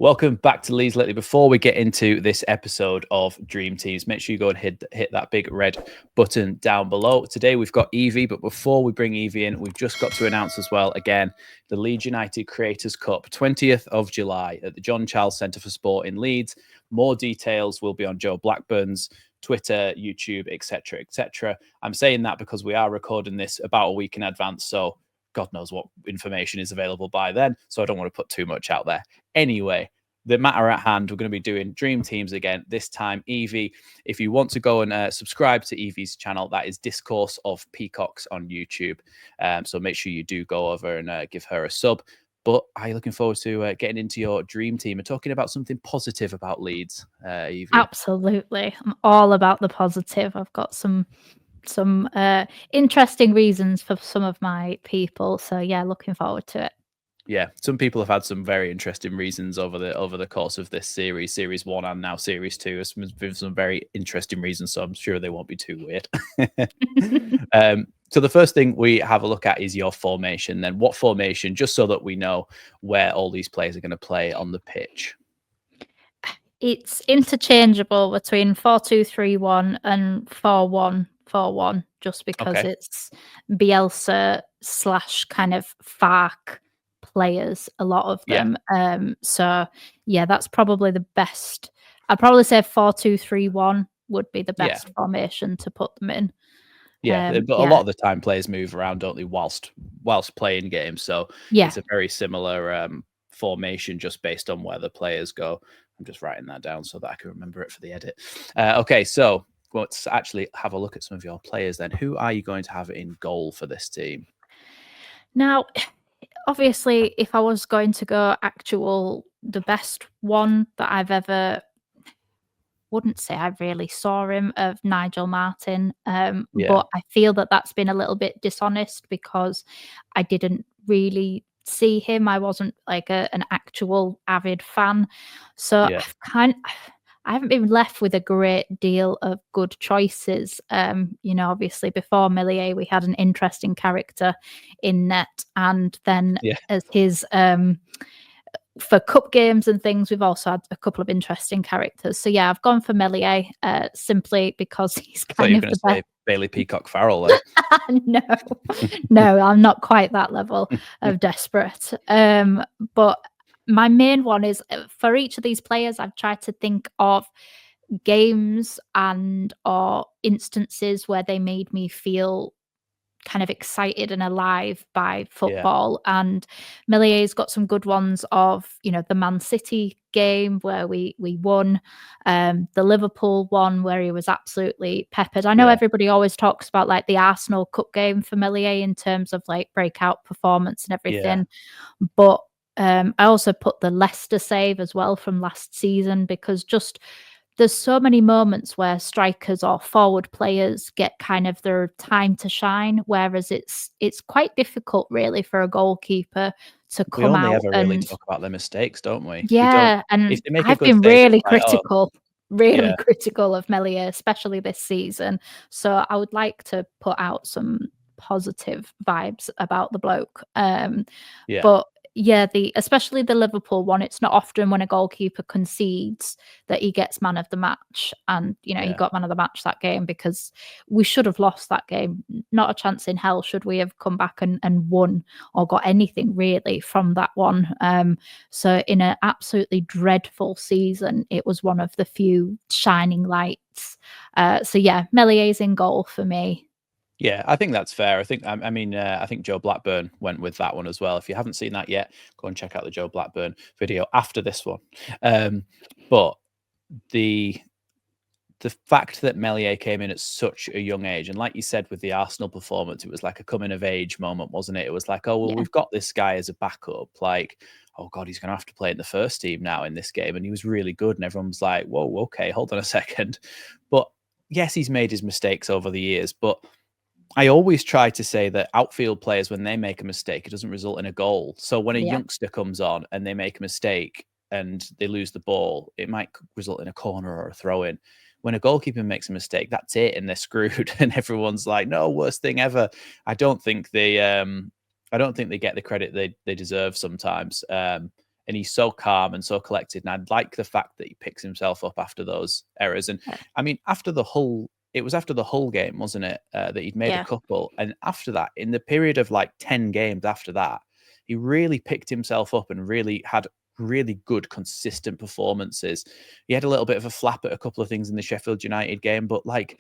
Welcome back to Leeds Lately. Before we get into this episode of Dream Teams, make sure you go and hit that big red button down below. Today we've got EVIE, but before we bring EVIE in, we've just got to announce as well, again, the Leeds United Creators Cup, 20th of July at the John Charles Centre for Sport in Leeds. More details will be on Joe Blackburn's Twitter, YouTube, etc., etc. I'm saying that because we are recording this about a week in advance, so God knows what information is available by then, so I don't want to put too much out there. Anyway, the matter at hand, we're going to be doing Dream Teams again, this time EVIE. If you want to go and subscribe to EVIE's channel, that is Discourse of Peacocks on YouTube. So make sure you do go over and give her a sub. But are you looking forward to getting into your dream team and talking about something positive about Leeds, EVIE? Absolutely. I'm all about the positive. I've got some interesting reasons for some of my people. So yeah, looking forward to it. Yeah, some people have had some very interesting reasons over the course of this series 1 and now series 2. There's been some very interesting reasons, so I'm sure they won't be too weird. So the first thing we have a look at is your formation. Then what formation, just so that we know where all these players are going to play on the pitch? It's interchangeable between 4-2-3-1 and 4-1-4-1, just because it's Bielsa / kind of FARC players, a lot of them. So yeah, that's probably the best. I'd probably say 4-2-3-1 would be the best formation to put them in. But a lot of the time players move around, don't they, whilst playing games. So it's a very similar formation just based on where the players go. I'm just writing that down so that I can remember it for the edit. Okay, so let's actually have a look at some of your players then. Who are you going to have in goal for this team? Now, obviously, if I was going to go the best one that I've ever, wouldn't say I really saw him, of Nigel Martin. But I feel that that's been a little bit dishonest because I didn't really see him. I wasn't like an actual avid fan. So I haven't been left with a great deal of good choices. Obviously before Millier, we had an interesting character in net, and then as his for cup games and things, we've also had a couple of interesting characters. So yeah, I've gone for Millier simply because he's kind of the best. Bailey Peacock Farrell then. No, I'm not quite that level of desperate. But my main one is, for each of these players, I've tried to think of games or instances where they made me feel kind of excited and alive by football. And Millier's got some good ones of, the Man City game where we won, the Liverpool one where he was absolutely peppered. I know everybody always talks about like the Arsenal Cup game for Millier in terms of like breakout performance and everything. But I also put the Leicester save as well from last season, because there's so many moments where strikers or forward players get kind of their time to shine, whereas it's quite difficult really for a goalkeeper to come out. We only ever really talk about their mistakes, don't we? Yeah, and I've been really critical of Meslier, especially this season. So I would like to put out some positive vibes about the bloke. But yeah, especially the Liverpool one, it's not often when a goalkeeper concedes that he gets man of the match. And, he got man of the match that game, because we should have lost that game. Not a chance in hell should we have come back and won or got anything really from that one. So in an absolutely dreadful season, it was one of the few shining lights. So yeah, Mellier's in goal for me. Yeah, I think that's fair. I think Joe Blackburn went with that one as well. If you haven't seen that yet, go and check out the Joe Blackburn video after this one. But the fact that Meslier came in at such a young age, and like you said with the Arsenal performance, it was like a coming of age moment, wasn't it? It was like, oh, well, we've got this guy as a backup. Like, oh God, he's going to have to play in the first team now in this game. And he was really good. And everyone was like, whoa, okay, hold on a second. But yes, he's made his mistakes over the years, but I always try to say that outfield players, when they make a mistake, it doesn't result in a goal. So when a youngster comes on and they make a mistake and they lose the ball, it might result in a corner or a throw in. When a goalkeeper makes a mistake, that's it, and they're screwed. And everyone's like, "No, worst thing ever." I don't think they get the credit they deserve sometimes. and he's so calm and so collected. And I like the fact that he picks himself up after those errors. And I mean, after the Hull game, wasn't it? That he'd made a couple. And after that, in the period of like 10 games after that, he really picked himself up and really had really good, consistent performances. He had a little bit of a flap at a couple of things in the Sheffield United game, but like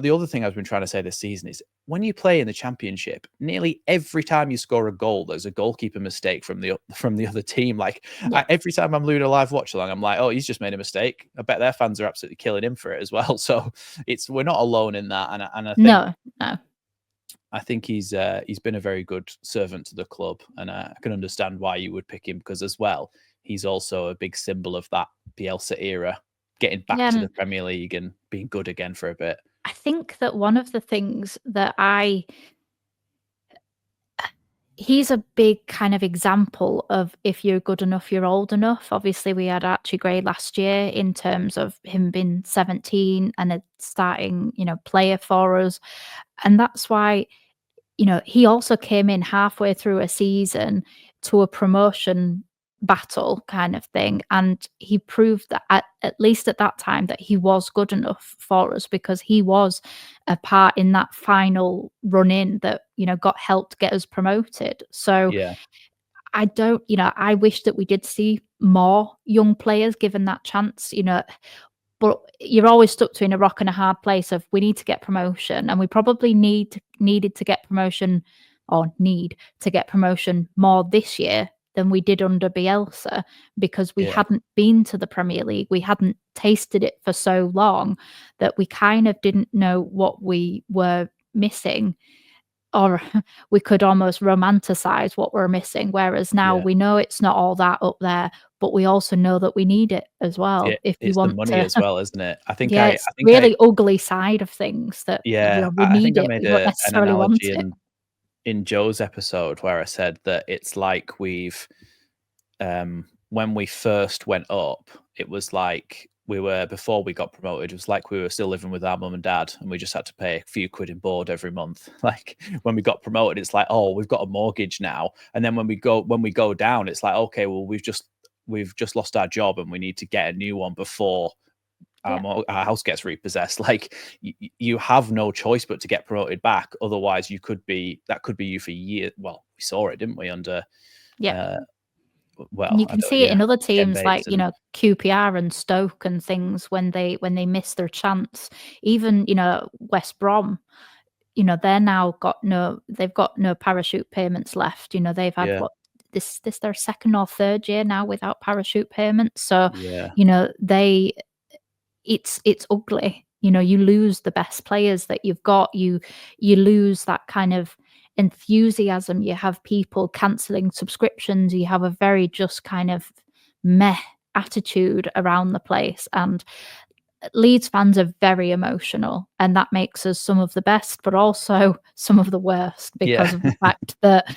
the other thing I've been trying to say this season is when you play in the Championship, nearly every time you score a goal, there's a goalkeeper mistake from the other team. Like every time I'm doing a live watch along, I'm like, oh, he's just made a mistake. I bet their fans are absolutely killing him for it as well. So we're not alone in that. And I think no. I think he's been a very good servant to the club, and I can understand why you would pick him, because as well, he's also a big symbol of that Bielsa era, getting back to the Premier League and being good again for a bit. I think that one of the things that he's a big kind of example of if you're good enough, you're old enough. Obviously, we had Archie Gray last year in terms of him being 17 and a starting, player for us. And that's why, he also came in halfway through a season to a promotion battle kind of thing, and he proved that at least at that time that he was good enough for us, because he was a part in that final run in that got helped get us promoted. So I don't, I wish that we did see more young players given that chance, but you're always stuck between a rock and a hard place of we need to get promotion, and we probably needed to get promotion, or need to get promotion more this year than we did under Bielsa, because we hadn't been to the Premier League. We hadn't tasted it for so long that we kind of didn't know what we were missing, or we could almost romanticize what we're missing. Whereas now we know it's not all that up there, but we also know that we need it as well. If you want the money as well, isn't it? I think it's really ugly side of things that we need it. We don't necessarily want it. In Joe's episode where I said that it's like we've when we first went up, it was like before we got promoted, it was like we were still living with our mum and dad, and we just had to pay a few quid in board every month. Like when we got promoted, it's like, oh, we've got a mortgage now. And then when we go down, it's like, okay, well, we've just lost our job and we need to get a new one before our house gets repossessed. Like you have no choice but to get promoted back. Otherwise, that could be you for years. Well, we saw it, didn't we? Under you can see it in other teams like QPR and Stoke and things when they miss their chance. Even West Brom, they're now they've got no parachute payments left. They've had this their second or third year now without parachute payments. So it's ugly. You lose the best players that you've got. You lose that kind of enthusiasm. You have people cancelling subscriptions. You have a very just kind of meh attitude around the place. And Leeds fans are very emotional, and that makes us some of the best, but also some of the worst, because of the fact that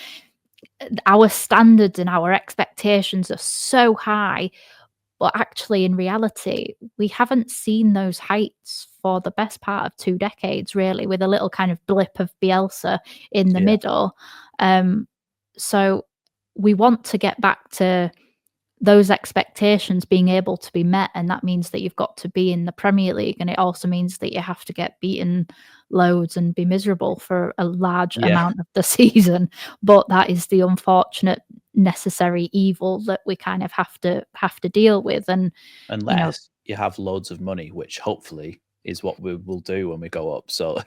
our standards and our expectations are so high. But actually, in reality, we haven't seen those heights for the best part of 2 decades, really, with a little kind of blip of Bielsa in the middle. So we want to get back to those expectations being able to be met, and that means that you've got to be in the Premier League, and it also means that you have to get beaten loads and be miserable for a large amount of the season. But that is the unfortunate necessary evil that we kind of have to deal with. And unless you have loads of money, which hopefully is what we will do when we go up. So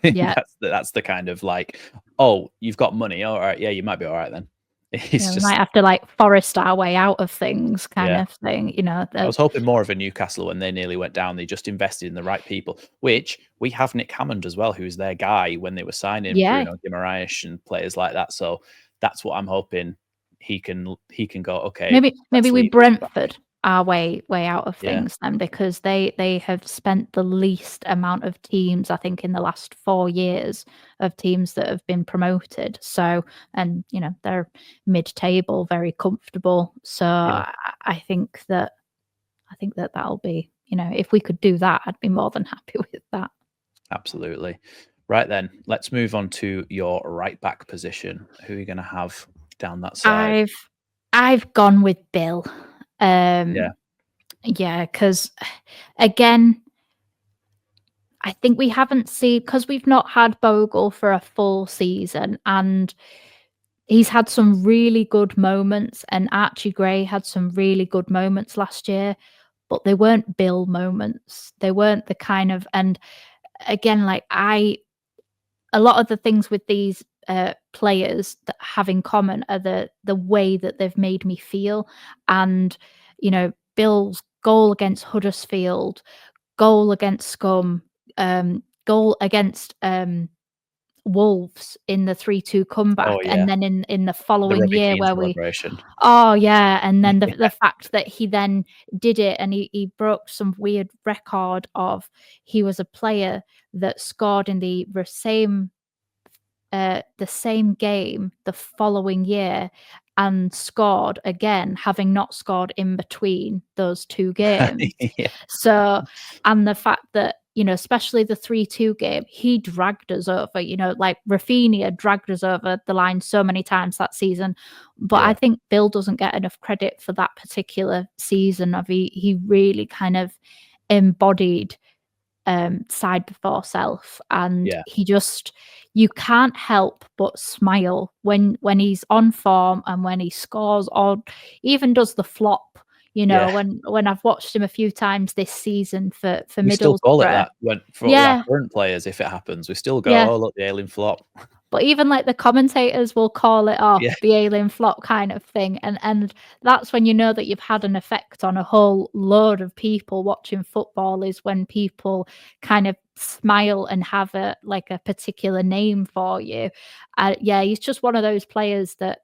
that's the kind of like, oh, you've got money, all right, you might be all right then. We might have to like forest our way out of things kind of thing. I was hoping more of a Newcastle when they nearly went down. They just invested in the right people, which we have Nick Hammond as well, who's their guy when they were signing Bruno Guimaraes and players like that. So that's what I'm hoping he can go, okay. Maybe we Brentford our way out of things then, because they have spent the least amount of teams, I think, in the last 4 years of teams that have been promoted. So, and they're mid-table, very comfortable. So I think that that'll be, if we could do that, I'd be more than happy with that. Absolutely. Right then, let's move on to your right back position. Who are you going to have down that side? I've gone with Bill. Yeah, because again, I think we haven't seen, because we've not had Bogle for a full season, and he's had some really good moments, and Archie Gray had some really good moments last year, but they weren't Bill moments. They weren't the kind of, and again, like a lot of the things with these players that have in common are the way that they've made me feel. And Bill's goal against Huddersfield, goal against Scum, goal against Wolves in the 3-2 comeback, and then in the The following Robbie year Keane where celebration. and then the fact that he then did it, and he broke some weird record of, he was a player that scored in the same game the following year and scored again, having not scored in between those two games. So, and the fact that, especially the 3-2 game, he dragged us over, like Rafinha dragged us over the line so many times that season. But I think Bill doesn't get enough credit for that particular season of he really kind of embodied side before self, and you can't help but smile when he's on form and when he scores, or even does the flop. When I've watched him a few times this season for we Middlesbrough. Still call it that for our current players. If it happens, we still go, oh look, the alien flop. But even like the commentators will call it the alien flop kind of thing. And that's when you know that you've had an effect on a whole load of people watching football, is when people kind of smile and have a particular name for you. He's just one of those players that,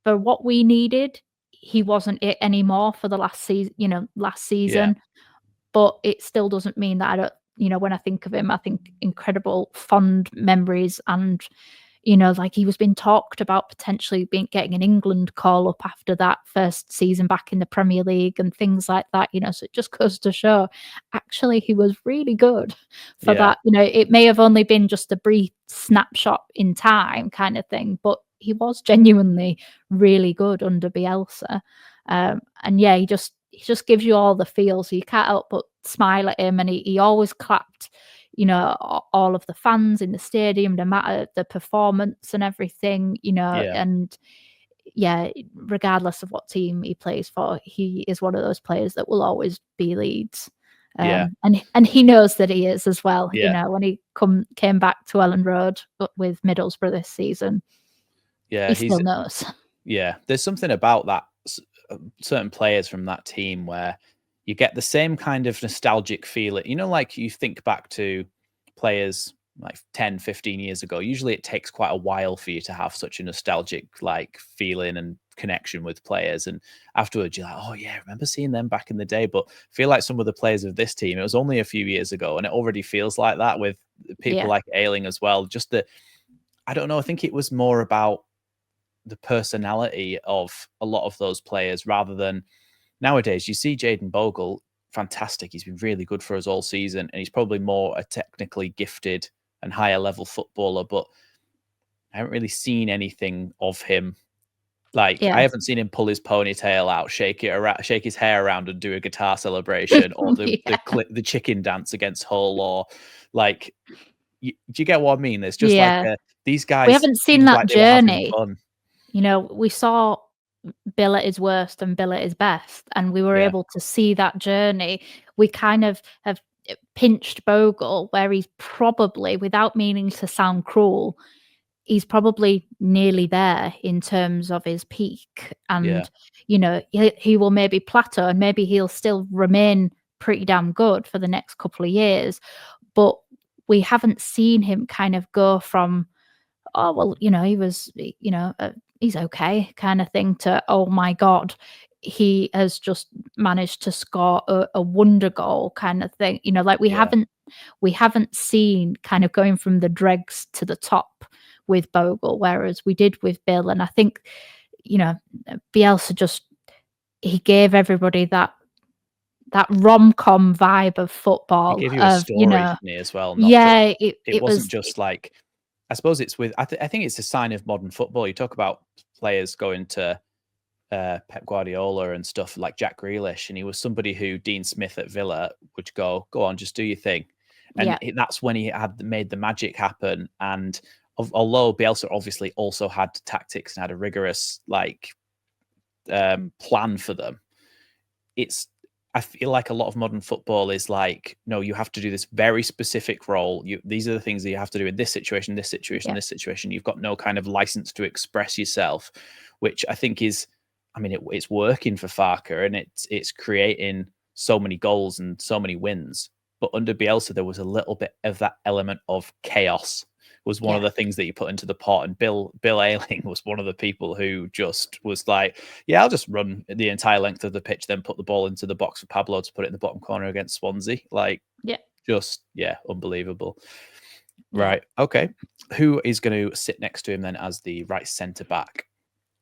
for what we needed, he wasn't it anymore for the last season. But it still doesn't mean that I don't, when I think of him, I think incredible fond memories. And, like, he was being talked about potentially getting an England call up after that first season back in the Premier League and things like that, so it just goes to show, actually, he was really good for that. It may have only been just a brief snapshot in time kind of thing, but he was genuinely really good under Bielsa. And he just gives you all the feels, so you can't help but smile at him. And he always clapped, all of the fans in the stadium, no matter the performance and everything, and regardless of what team he plays for, he is one of those players that will always be Leeds. And he knows that he is as well. When he came back to Ellen Road with Middlesbrough this season, he still knows. There's something about that, certain players from that team, where you get the same kind of nostalgic feeling. Like you think back to players like 10, 15 years ago. Usually it takes quite a while for you to have such a nostalgic feeling and connection with players. And afterwards you're like, oh yeah, I remember seeing them back in the day. But I feel like some of the players of this team, it was only a few years ago, and it already feels like that with people like Ayling as well. Just I don't know, I think it was more about the personality of a lot of those players, rather than nowadays you see Jayden Bogle, fantastic. He's been really good for us all season, and he's probably more a technically gifted and higher level footballer, but I haven't really seen anything of him. I haven't seen him pull his ponytail out, shake his hair around and do a guitar celebration, or the chicken dance against Hull, or do you get what I mean? There's just these guys, we haven't seen that journey. We saw Bill at his worst and Bill at his best, and we were able to see that journey. We kind of have pinched Bogle, where he's probably, without meaning to sound cruel, he's probably nearly there in terms of his peak. And he will maybe plateau, and maybe he'll still remain pretty damn good for the next couple of years, but we haven't seen him kind of go from, oh well, he was, he's okay kind of thing, to, oh my god, he has just managed to score a wonder goal kind of thing. We haven't seen kind of going from the dregs to the top with Bogle, whereas we did with Bill. And I think Bielsa he gave everybody that rom-com vibe of football. He gave you a story as well. It wasn't just like, I suppose it's with, I think it's a sign of modern football. You talk about players going to Pep Guardiola and stuff like Jack Grealish, and he was somebody who Dean Smith at Villa would go on, just do your thing, and that's when he had made the magic happen. And although Bielsa obviously also had tactics and had a rigorous plan for them, I feel like a lot of modern football is like, no, you have to do this very specific role. These are the things that you have to do in this situation, this situation, this situation. You've got no kind of license to express yourself, which I think is, I mean, it's working for Farke, and it's creating so many goals and so many wins. But under Bielsa, there was a little bit of that element of chaos. Was one of the things that you put into the pot, and Bill Ayling was one of the people who just was like, yeah, I'll just run the entire length of the pitch, then put the ball into the box for Pablo to put it in the bottom corner against Swansea. Unbelievable. Right. Okay. Who is going to sit next to him then as the right centre back?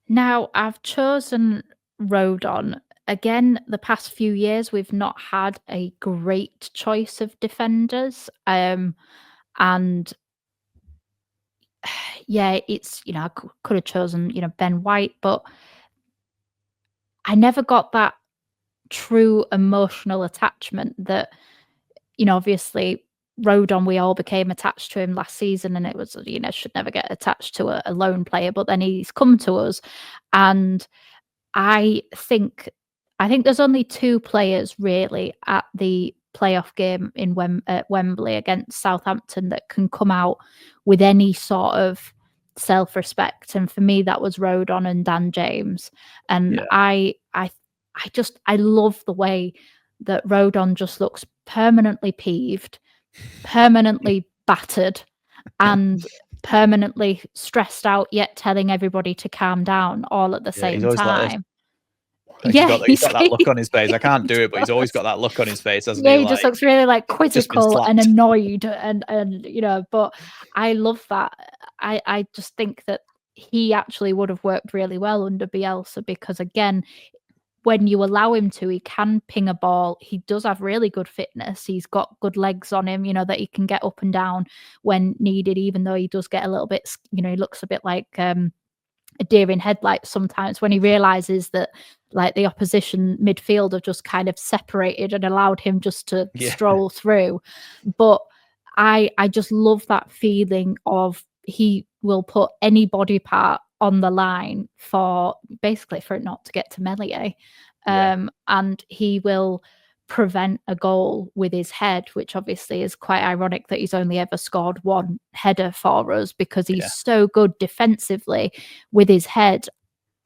Now, I've chosen Rodon. Again, the past few years, we've not had a great choice of defenders. And yeah, it's, I could have chosen, Ben White, but I never got that true emotional attachment that, obviously Rodon, we all became attached to him last season, and it was, should never get attached to a lone player, but then he's come to us. And I think there's only 2 players really at the playoff game at Wembley against Southampton that can come out with any sort of self-respect, and for me that was Rodon and Dan James. And I love the way that Rodon just looks permanently peeved, permanently battered, and permanently stressed out, yet telling everybody to calm down all at the same time. He's got that look on his face. I can't do it, but he's always got that look on his face, hasn't he? He just looks really quizzical and annoyed, and but I love that. I just think that he actually would have worked really well under Bielsa, because again, when you allow him to, he can ping a ball. He does have really good fitness. He's got good legs on him, that he can get up and down when needed, even though he does get a little bit, he looks a bit like a deer in headlights sometimes when he realizes that the opposition midfield have just kind of separated and allowed him just to stroll through. But I just love that feeling of he will put any body part on the line for it not to get to Meslier. And he will prevent a goal with his head, which obviously is quite ironic that he's only ever scored 1 header for us, because he's so good defensively with his head.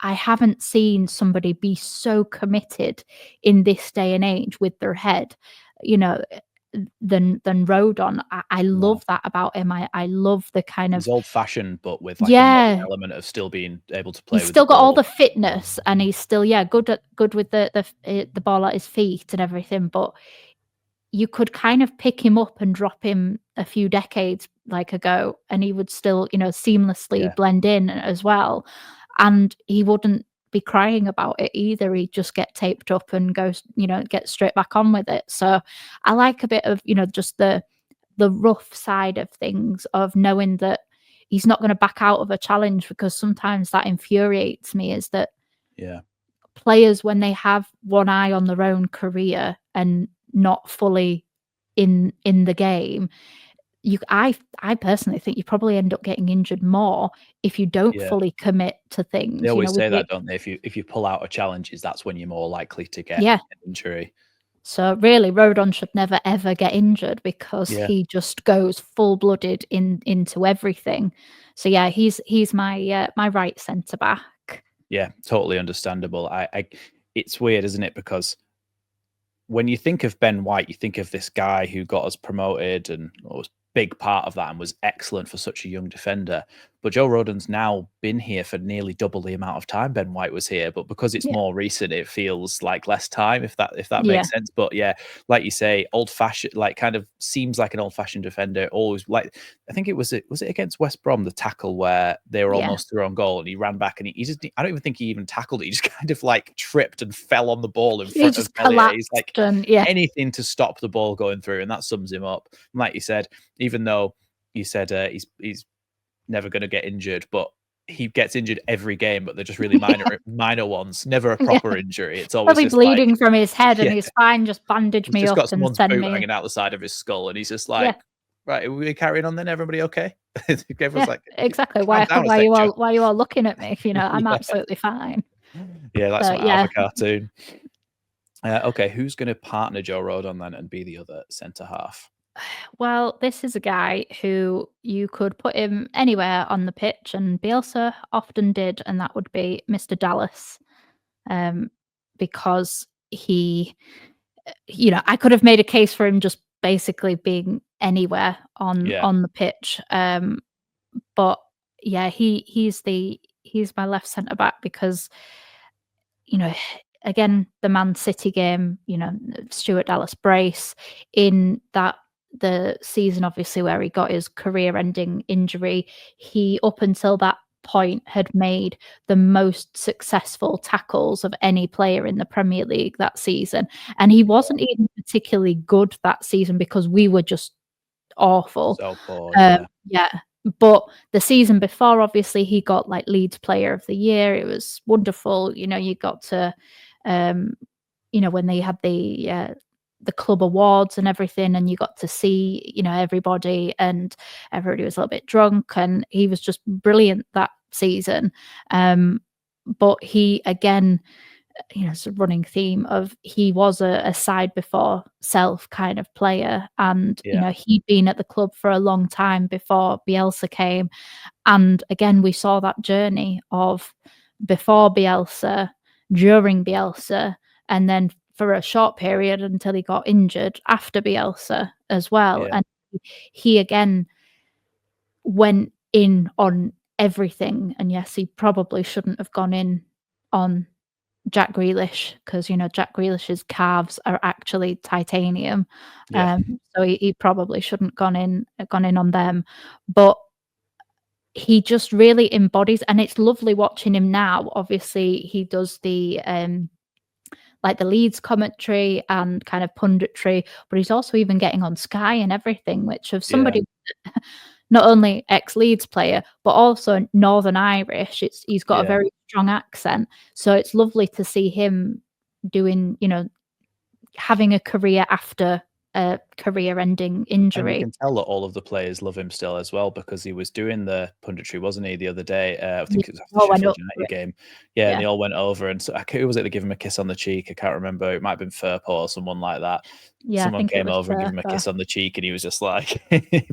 I haven't seen somebody be so committed in this day and age with their head, than Rodon. I love that about him. I love the kind of, he's old-fashioned, but with a modern element of still being able to play. He's still got all the fitness, and he's still good with the ball at his feet and everything. But you could kind of pick him up and drop him a few decades ago, and he would still seamlessly blend in as well, and he wouldn't be crying about it either. He'd just get taped up and go, get straight back on with it. So I like a bit of, just the rough side of things, of knowing that he's not going to back out of a challenge, because sometimes that infuriates me, is that players, when they have one eye on their own career and not fully in the game, I personally think you probably end up getting injured more if you don't fully commit to things. They always say that, don't they? If you pull out of challenges, that's when you're more likely to get an injury. So really, Rodon should never ever get injured, because he just goes full-blooded into everything. So he's my my right centre back. Yeah, totally understandable. It's weird, isn't it? Because when you think of Ben White, you think of this guy who got us promoted and was big part of that and was excellent for such a young defender. But Joe Rodon's now been here for nearly double the amount of time Ben White was here. But because it's more recent, it feels like less time, if that makes sense. But like you say, old-fashioned, kind of seems like an old-fashioned defender. Always I think was it against West Brom, the tackle where they were almost through on goal, and he ran back, and he just, I don't even think he even tackled it. He just kind of tripped and fell on the ball in front of Elliot. He's anything to stop the ball going through, and that sums him up. And like you said, even though you said he's never going to get injured, but he gets injured every game, but they're just really minor ones, never a proper injury. It's always probably just bleeding like, from his head, and yeah, he's fine. Just bandage he's me just up got and someone's send boot me. hanging out the side of his skull, and he's just Yeah. like, right, are we carrying on then? Everybody okay? Everyone's Yeah, like, exactly. calm down a Why are you all looking at me? You know, I'm Yeah. absolutely fine. Yeah, like So something out of a cartoon. Okay, who's going to partner Joe Rodon then and be the other centre half? Well, this is a guy who you could put him anywhere on the pitch, and Bielsa often did, and that would be Mr. Dallas, because he, I could have made a case for him just basically being anywhere on the pitch, but yeah, he's my left centre back because, again, the Man City game, Stuart Dallas brace in that the season, obviously, where he got his career-ending injury, he, up until that point, had made the most successful tackles of any player in the Premier League that season. And he wasn't even particularly good that season because we were just awful. So poor, yeah. Yeah. But the season before, obviously, he got like Leeds Player of the Year. It was wonderful. You got to, when they had the club awards and everything, and you got to see, everybody, and everybody was a little bit drunk, and he was just brilliant that season. But he, again, it's a running theme of he was a side before self kind of player, and he'd been at the club for a long time before Bielsa came, and again we saw that journey of before Bielsa, during Bielsa, and then for a short period until he got injured after Bielsa as well. And he again went in on everything, and yes, he probably shouldn't have gone in on Jack Grealish, because Jack Grealish's calves are actually titanium. So he probably shouldn't gone in on them. But he just really embodies, and it's lovely watching him now. Obviously, he does the like the Leeds commentary and kind of punditry, but he's also even getting on Sky and everything, which of somebody not only ex-Leeds player, but also Northern Irish. He's got a very strong accent. So it's lovely to see him doing, having a career after a career-ending injury. And you can tell that all of the players love him still as well, because he was doing the punditry, wasn't he, the other day? I think it was after the Sheffield United game. Yeah, and they all went over, and so who was it that gave him a kiss on the cheek? I can't remember. It might have been Firpo or someone like that. Yeah, someone came over and gave him a kiss on the cheek, and he was just like,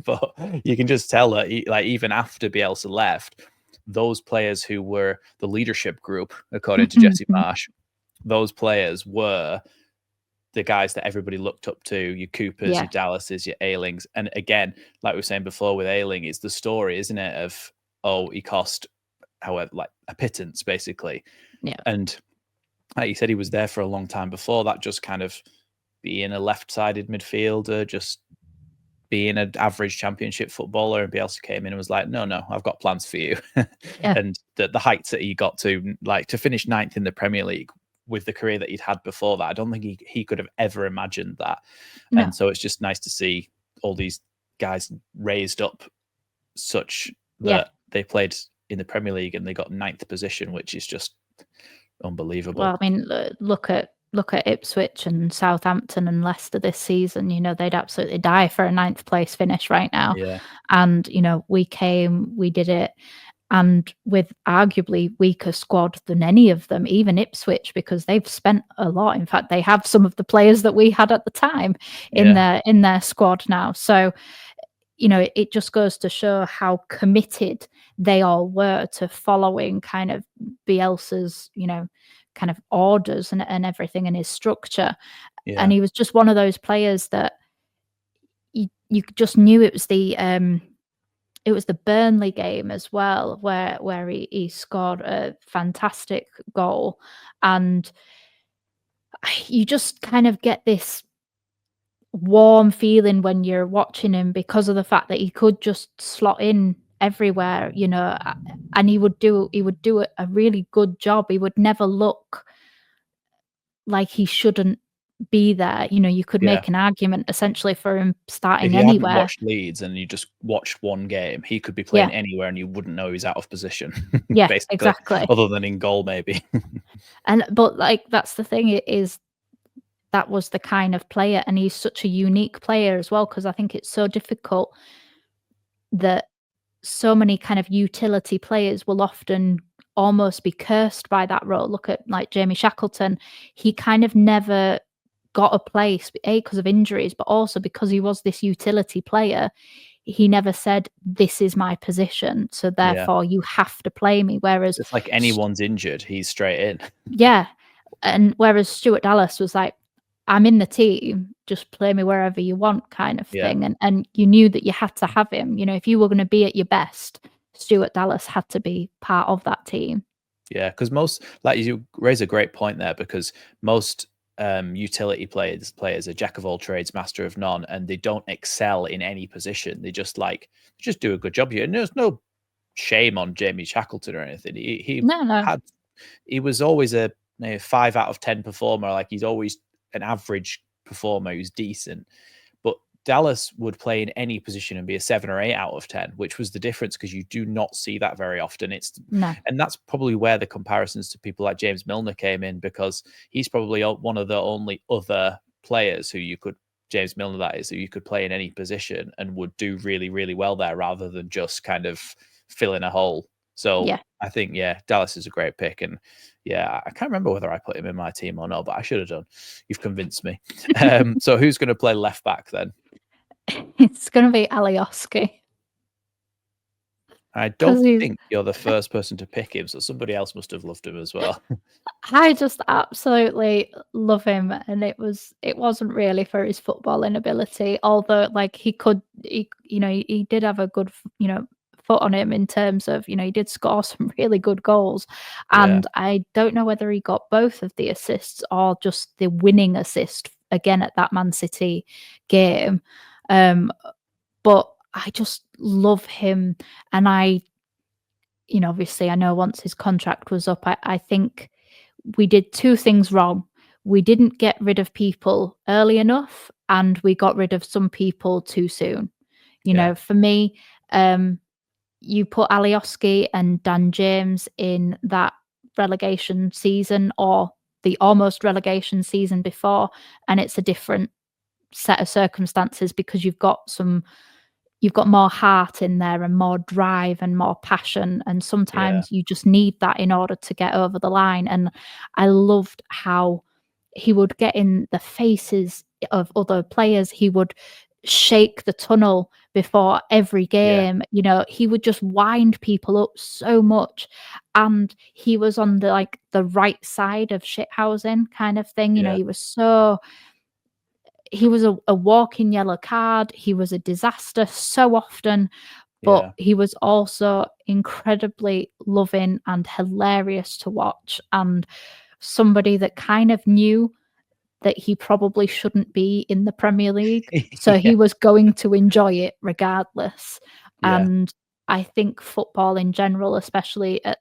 but you can just tell that even after Bielsa left, those players who were the leadership group, according to Jesse Marsh, those players were the guys that everybody looked up to, your Coopers, your Dallases, your Aylings. And again, like we were saying before with Ayling, it's the story, isn't it, of, he cost, however, like a pittance, basically. Yeah. And like you said, he was there for a long time before that, just kind of being a left-sided midfielder, just being an average championship footballer. And Bielsa came in and was like, no, I've got plans for you. And the heights that he got to, like to finish 9th in the Premier League, with the career that he'd had before that, I don't think he could have ever imagined that. No. And so it's just nice to see all these guys raised up such that they played in the Premier League and they got 9th position, which is just unbelievable. Well, I mean, look at Ipswich and Southampton and Leicester this season. They'd absolutely die for a 9th place finish right now. Yeah. And we did it, and with arguably weaker squad than any of them, even Ipswich, because they've spent a lot. In fact, they have some of the players that we had at the time in their squad now. So, it just goes to show how committed they all were to following kind of Bielsa's, kind of orders and everything, and his structure. And he was just one of those players that you just knew it was the Burnley game as well, where he scored a fantastic goal, and you just kind of get this warm feeling when you're watching him, because of the fact that he could just slot in everywhere, and he would do a really good job. He would never look like he shouldn't be there. You know, you could Yeah. make an argument essentially for him If starting you hadn't anywhere. watched Leeds and you just watched one game, he could be playing Yeah, anywhere and you wouldn't know he's out of position, yeah, basically, exactly. other than in goal maybe. And but like that's the thing is that was the kind of player, and he's such a unique player as well because I think it's so difficult that so many kind of utility players will often almost be cursed by that role. Look at like Jamie Shackleton. He kind of never got a place, A, because of injuries, but also because he was this utility player. He never said, "This is my position, so Yeah. therefore you have to play me." Whereas, It's like anyone's injured, he's straight in. yeah, and whereas Stuart Dallas was like, "I'm in the team, just play me wherever you want," kind of Yeah. thing, and you knew that you had to have him. You know, if you were gonna be at your best, Stuart Dallas had to be part of that team. Yeah, because most like you raise a great point there because most utility players are jack of all trades, master of none, and they don't excel in any position. They just do a good job here. And there's no shame on Jamie Shackleton or anything. No, no. He was always a 5 out of 10 performer. Like he's always an average performer who's decent. But Dallas would play in any position and be a 7 or 8 out of 10, which was the difference because you do not see that very often. No. And that's probably where the comparisons to people like James Milner came in because he's probably one of the only other players James Milner that is, who you could play in any position and would do really, really well there rather than just kind of fill in a hole. So Yeah. I think, yeah, Dallas is a great pick. And yeah, I can't remember whether I put him in my team or not, but I should have done. You've convinced me. So who's going to play left back then? It's gonna be Alioski I because don't he's think you're the first person to pick him, so somebody else must have loved him as well. I just absolutely love him, and it wasn't really for his footballing ability, although, like, he did have a good foot on him in terms of, he did score some really good goals, Yeah, and I don't know whether he got both of the assists or just the winning assist again at that Man City game, um, but I just love him, and obviously, I know once his contract was up, I think we did two things wrong. We didn't get rid of people early enough, and we got rid of some people too soon. yeah, For me, you put Alioski and Dan James in that relegation season or the almost relegation season before, and it's a different set of circumstances because you've got more heart in there and more drive and more passion, and yeah, sometimes you just need that in order to get over the line, and I loved how he would get in the faces of other players. He would shake the tunnel before every yeah, game. He would just wind people up so much, and he was on the right side of shithousing kind of thing. yeah, He was a walking yellow card. He was a disaster so often, but yeah, he was also incredibly loving and hilarious to watch, and somebody that kind of knew that he probably shouldn't be in the Premier League. So yeah, he was going to enjoy it regardless. yeah, And I think football in general, especially at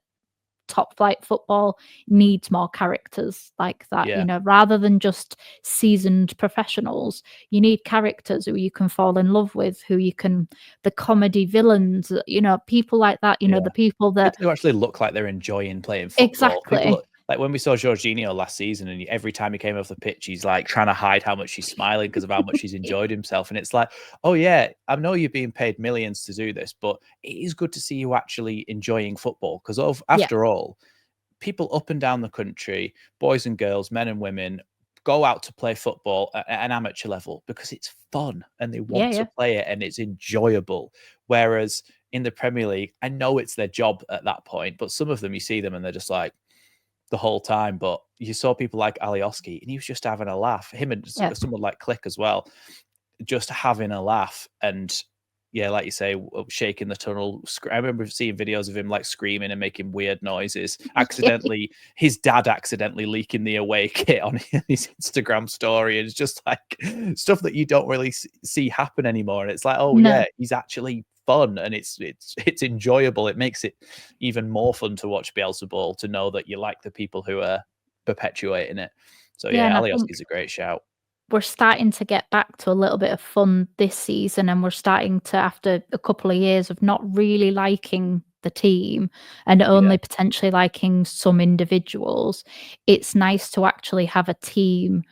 top flight football, needs more characters like that. yeah, Rather than just seasoned professionals, you need characters who you can fall in love with, the comedy villains, people like that, yeah. the people that People who actually look like they're enjoying playing football. People exactly. look like when we saw Jorginho last season, and every time he came off the pitch, he's like trying to hide how much he's smiling because of how much he's enjoyed himself. And it's like, oh yeah, I know you're being paid millions to do this, but it is good to see you actually enjoying football because Yeah, after all, people up and down the country, boys and girls, men and women, go out to play football at an amateur level because it's fun and they yeah, want to yeah, play it and it's enjoyable. Whereas in the Premier League, I know it's their job at that point, but some of them you see them and they're just like the whole time. But you saw people like Alioski and he was just having a laugh. Him and yeah. someone like Click as well, just having a laugh and yeah, like you say, shaking the tunnel. I remember seeing videos of him like screaming and making weird noises. His dad accidentally leaking the away kit on his Instagram story. And it's just like stuff that you don't really see happen anymore. And it's like, oh No. yeah, he's actually fun and it's enjoyable. It makes it even more fun to watch Bielsa ball to know that you like the people who are perpetuating it. So Yeah, yeah, and I think Alioski's a great shout. we're starting to get back to a little bit of fun this season, and we're starting to, after a couple of years of not really liking the team and only potentially liking some individuals, it's nice to actually have a team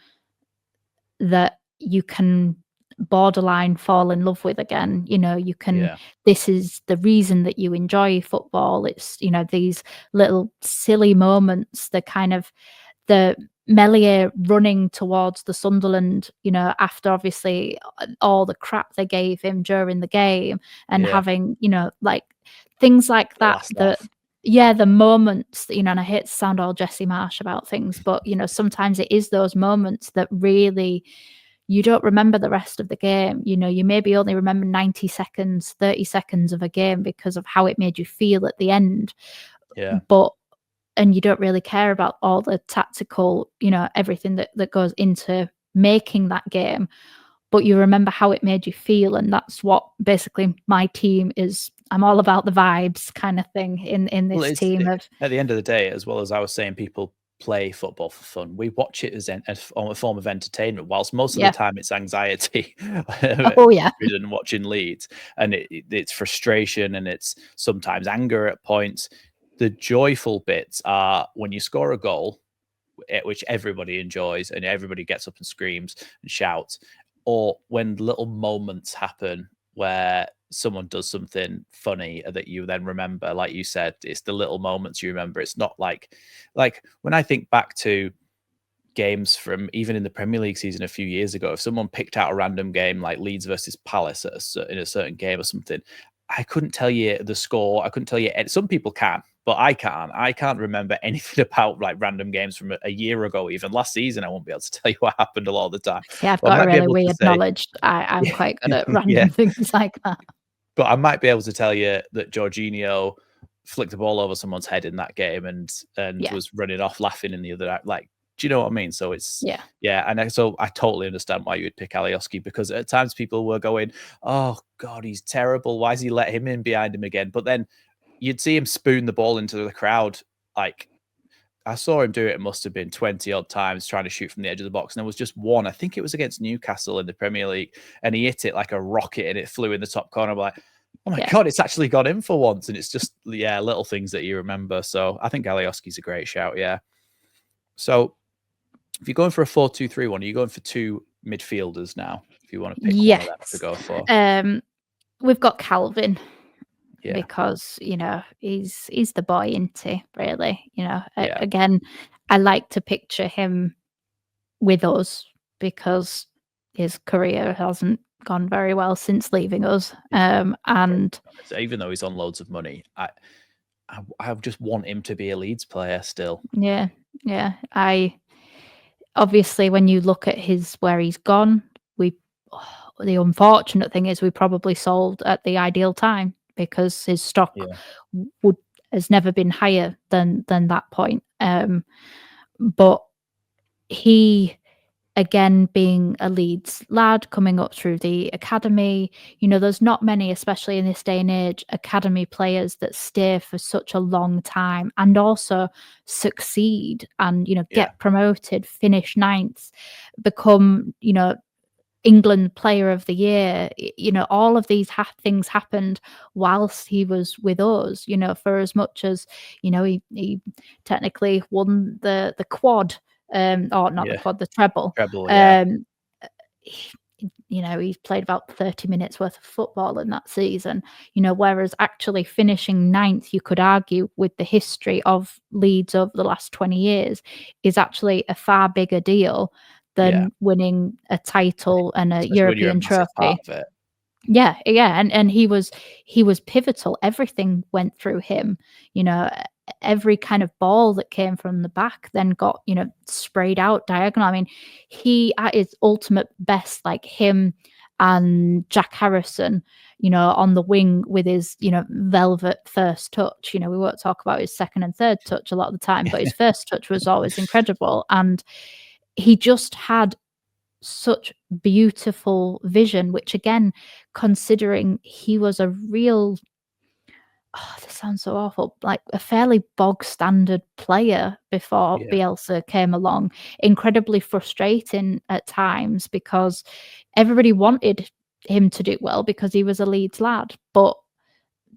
that you can borderline fall in love with again. You can, this is the reason that you enjoy football. It's, these little silly moments, the kind of the Melier running towards the Sunderland, after obviously all the crap they gave him during the game, and having, like things like The that, last laugh. the moments, and I hate to sound all Jesse Marsh about things, but sometimes it is those moments that really, you don't remember the rest of the game. You maybe only remember 90 seconds, 30 seconds of a game because of how it made you feel at the end. And you don't really care about all the tactical, everything that goes into making that game, but you remember how it made you feel. And that's what basically my team is. I'm all about the vibes kind of thing in this team. At the end of the day, as well as I was saying, people play football for fun. We watch it as a form of entertainment, whilst most of the time it's anxiety. Ridden watching Leeds, and it's frustration, and it's sometimes anger at points. The joyful bits are when you score a goal, which everybody enjoys and everybody gets up and screams and shouts, or when little moments happen where someone does something funny that you then remember. Like you said, it's the little moments you remember. It's not like when I think back to games from even in the Premier League season a few years ago, if someone picked out a random game like Leeds versus Palace in a certain game or something, I couldn't tell you the score. I couldn't tell you. Some people can, but I can't. I can't remember anything about like random games from a year ago. Even last season, I won't be able to tell you what happened a lot of the time. Yeah, I've got a really weird knowledge. I'm quite good at random things like that. But I might be able to tell you that Jorginho flicked the ball over someone's head in that game and was running off laughing in the other. Like, do you know what I mean? So it's and so I totally understand why you would pick Alioski, because at times people were going, "Oh God, he's terrible. Why has he let him in behind him again?" But then you'd see him spoon the ball into the crowd. Like, I saw him do it. It must have been 20 odd times trying to shoot from the edge of the box, and there was just one. I think it was against Newcastle in the Premier League, and he hit it like a rocket, and it flew in the top corner. I'm like, oh my God, it's actually got in for once. And it's just, little things that you remember. So I think Alioski's a great shout. Yeah. So if you're going for a 4-2-3-1, are you going for two midfielders now? If you want to pick one of them to go for. We've got Calvin. Because he's the boy, isn't he? Really, again, I like to picture him with us because his career hasn't gone very well since leaving us. And even though he's on loads of money, I just want him to be a Leeds player still. Yeah. I obviously, when you look at where he's gone, the unfortunate thing is we probably sold at the ideal time, because his stock has never been higher than that point. But he, again, being a Leeds lad coming up through the academy, there's not many, especially in this day and age, academy players that stay for such a long time and also succeed and, get promoted, finish ninth, become, England Player of the Year. All of these things happened whilst he was with us. For as much as he technically won the quad, or not the quad, the treble. He played about 30 minutes worth of football in that season. Whereas actually finishing ninth, you could argue, with the history of Leeds over the last 20 years, is actually a far bigger deal than winning a title and a European trophy. And he was pivotal. Everything went through him. Every kind of ball that came from the back then got sprayed out diagonal. I mean, he at his ultimate best, like him and Jack Harrison, on the wing with his velvet first touch. We won't talk about his second and third touch a lot of the time, but his first touch was always incredible. And he just had such beautiful vision, which, again, considering he was a real oh, this sounds so awful, like a fairly bog standard player before Yeah, Bielsa came along. Incredibly frustrating at times because everybody wanted him to do well because he was a Leeds lad. But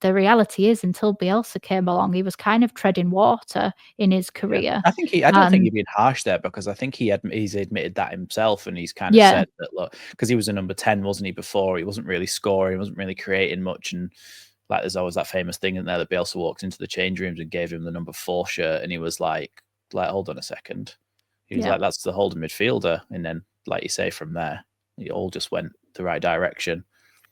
the reality is, until Bielsa came along, he was kind of treading water in his yeah. career. I don't think And he's been harsh there, because I think he's admitted that himself, and he's kind of yeah, said that, look, because he was a number 10, wasn't he, before? He wasn't really scoring, he wasn't really creating much, and like there's always that famous thing in there that Bielsa walked into the change rooms and gave him the number 4 shirt, and he was like, hold on a second. He was yeah. like, that's the holding midfielder, and then, like you say, from there, it all just went the right direction.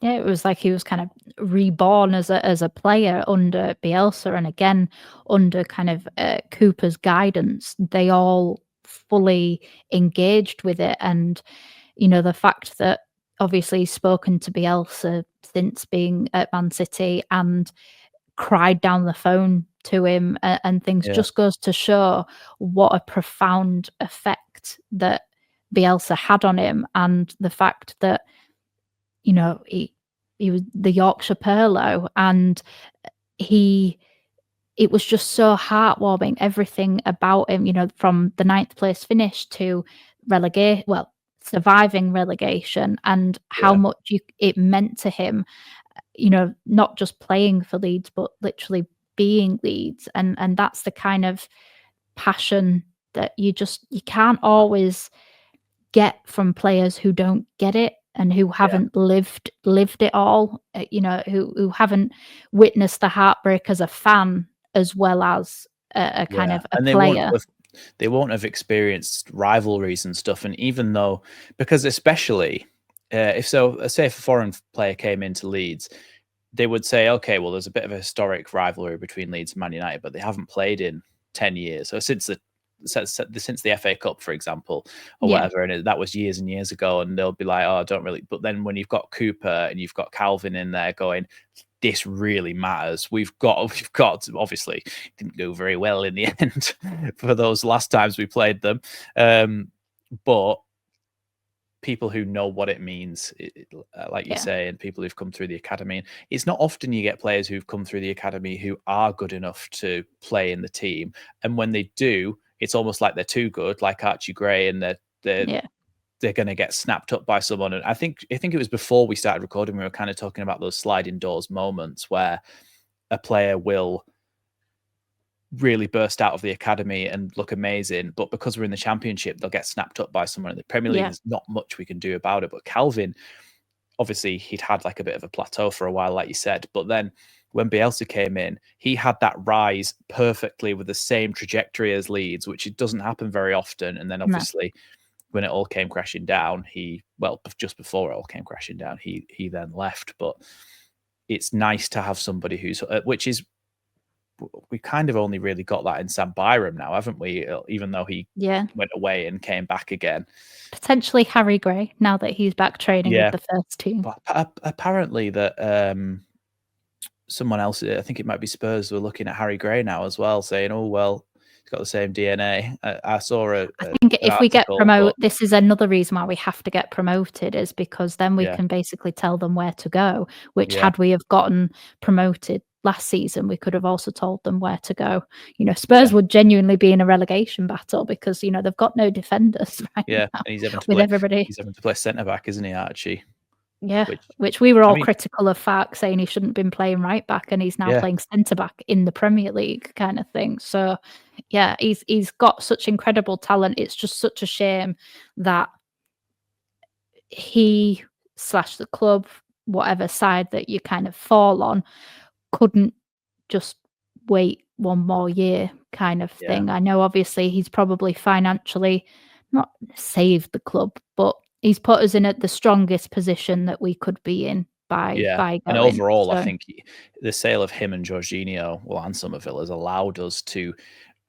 Yeah, it was like he was kind of reborn as a player under Bielsa, and again under kind of Cooper's guidance. They all fully engaged with it, and the fact that obviously he's spoken to Bielsa since being at Man City and cried down the phone to him, and things Yeah, just goes to show what a profound effect that Bielsa had on him, and the fact that he was the Yorkshire Perlo, and he it was just so heartwarming, everything about him, from the ninth place finish to surviving relegation, and how yeah, much it meant to him, not just playing for Leeds, but literally being Leeds. And that's the kind of passion that you can't always get from players who don't get it and who yeah, haven't lived it all, who haven't witnessed the heartbreak as a fan as well as a kind yeah. of a And player. they won't have experienced rivalries and stuff. And even though, because especially say if a foreign player came into Leeds, they would say, okay, well, there's a bit of a historic rivalry between Leeds and Man United, but they haven't played in 10 years. So since the FA Cup, for example, or Yeah, whatever, and that was years and years ago, and they'll be like, oh, I don't really. But then when you've got Cooper and you've got Calvin in there going, this really matters. We've got obviously didn't go very well in the end for those last times we played them, but people who know what it means, like you yeah, say, and people who've come through the academy. And it's not often you get players who've come through the academy who are good enough to play in the team, and when they do, it's almost like they're too good, like Archie Gray, and yeah, they're going to get snapped up by someone. And I think it was before we started recording, we were kind of talking about those sliding doors moments where a player will really burst out of the academy and look amazing, but because we're in the Championship, they'll get snapped up by someone in the Premier League. yeah, There's not much we can do about it. But Calvin, obviously, he'd had like a bit of a plateau for a while, like you said, but then when Bielsa came in, he had that rise perfectly with the same trajectory as Leeds, which it doesn't happen very often. And then no, obviously, when it all came crashing down, just before it all came crashing down, he then left. But it's nice to have somebody who's, which is, we kind of only really got that in Sam Byram now, haven't we? Even though he yeah. went away and came back again. Potentially Harry Gray now that he's back training with Yeah, the first team. but apparently that someone else, I think it might be Spurs, were looking at Harry Gray now as well, saying, "Oh well, he's got the same DNA." I saw I think an if we get article, promoted, but this is another reason why we have to get promoted, is because then we yeah, can basically tell them where to go, which yeah, had we have gotten promoted last season, we could have also told them where to go. Spurs yeah, would genuinely be in a relegation battle because, they've got no defenders right yeah. now And with everybody. he's having to play centre back, isn't he, Archie? Yeah, Which, which we were I all mean, critical of Fark, saying he shouldn't have been playing right back, and he's now yeah, playing centre back in the Premier League kind of thing. So, yeah, he's got such incredible talent. It's just such a shame that he slash the club, whatever side that you kind of fall on, couldn't just wait one more year kind of yeah. thing. I know obviously he's probably financially not saved the club, but he's put us in at the strongest position that we could be in by Yeah, and going. overall, I So think the sale of him and Jorginho, well, and Somerville, has allowed us to,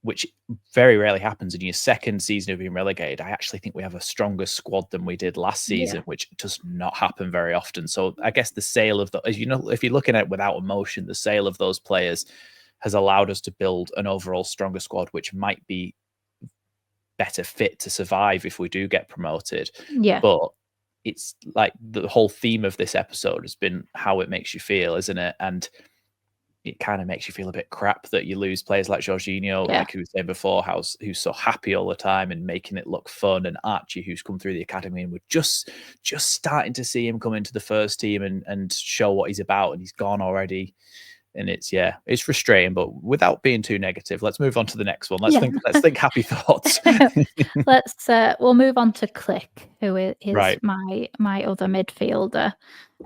which very rarely happens in your second season of being relegated. I actually think we have a stronger squad than we did last yeah, season, which does not happen very often. So I guess the sale of as if you're looking at it without emotion, the sale of those players has allowed us to build an overall stronger squad, which might be better fit to survive if we do get promoted. yeah, But it's like the whole theme of this episode has been how it makes you feel, isn't it? And it kind of makes you feel a bit crap that you lose players like Jorginho, Yeah. like you were saying before, who's so happy all the time and making it look fun, and Archie, who's come through the academy, and we're just starting to see him come into the first team and show what he's about, and he's gone already. And it's frustrating, but without being too negative, let's move on to the next one. Let's think happy thoughts. We'll move on to Click, who is Right. my other midfielder.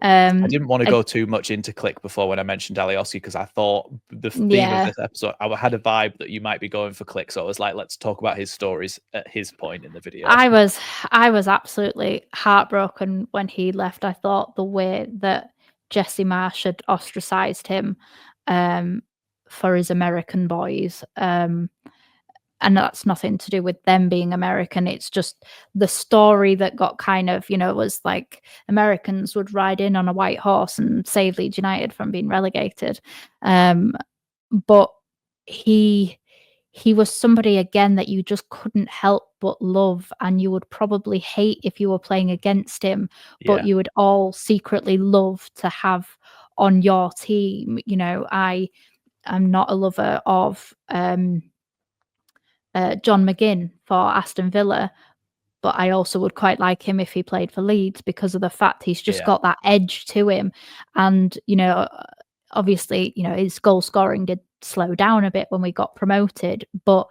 I didn't want to go too much into Click before when I mentioned Alioski, because I thought the theme of this episode, I had a vibe that you might be going for Click, so I was like, let's talk about his stories at his point in the video. I was absolutely heartbroken when he left. I thought the way that Jesse Marsh had ostracized him for his American boys, and that's nothing to do with them being American. It's just the story that got kind of, was like Americans would ride in on a white horse and save Leeds United from being relegated. But he was somebody, again, that you just couldn't help but love, and you would probably hate if you were playing against him, but you would all secretly love to have on your team. I am not a lover of John McGinn for Aston Villa, but I also would quite like him if he played for Leeds, because of the fact he's just got that edge to him. And, obviously, his goal scoring did slow down a bit when we got promoted, but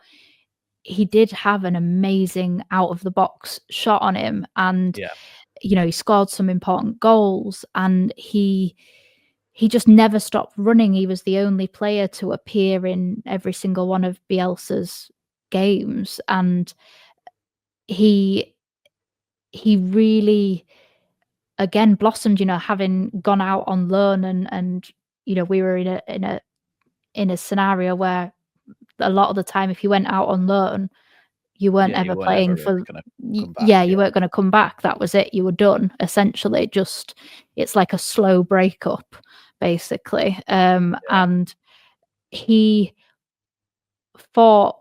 he did have an amazing out of the box shot on him. And, he scored some important goals, and he just never stopped running. He was the only player to appear in every single one of Bielsa's games, and he really, again, blossomed, having gone out on loan, and we were in a scenario where a lot of the time, if you went out on loan, you weren't ever playing for you weren't going to come back. That was it. You were done, essentially. Just, it's like a slow breakup, basically. And he fought,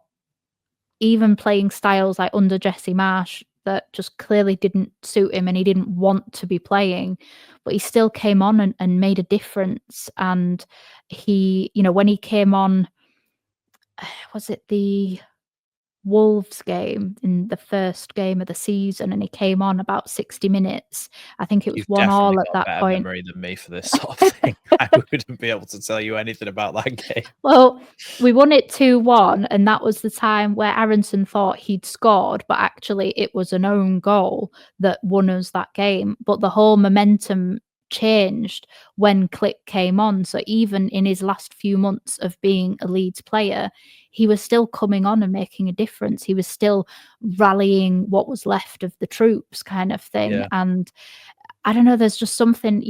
even playing styles like under Jesse Marsh that just clearly didn't suit him, and he didn't want to be playing, but he still came on and made a difference. And he, when he came on, was it the Wolves game, in the first game of the season, and he came on about 60 minutes. I think it was 1-1 at that point. Memory than me for this sort of thing. I wouldn't be able to tell you anything about that game. Well, we won it 2-1, and that was the time where Aronson thought he'd scored, but actually it was an own goal that won us that game. But the whole momentum changed when Click came on. So even in his last few months of being a Leeds player, he was still coming on and making a difference. He was still rallying what was left of the troops, kind of thing. And I don't know, there's just something,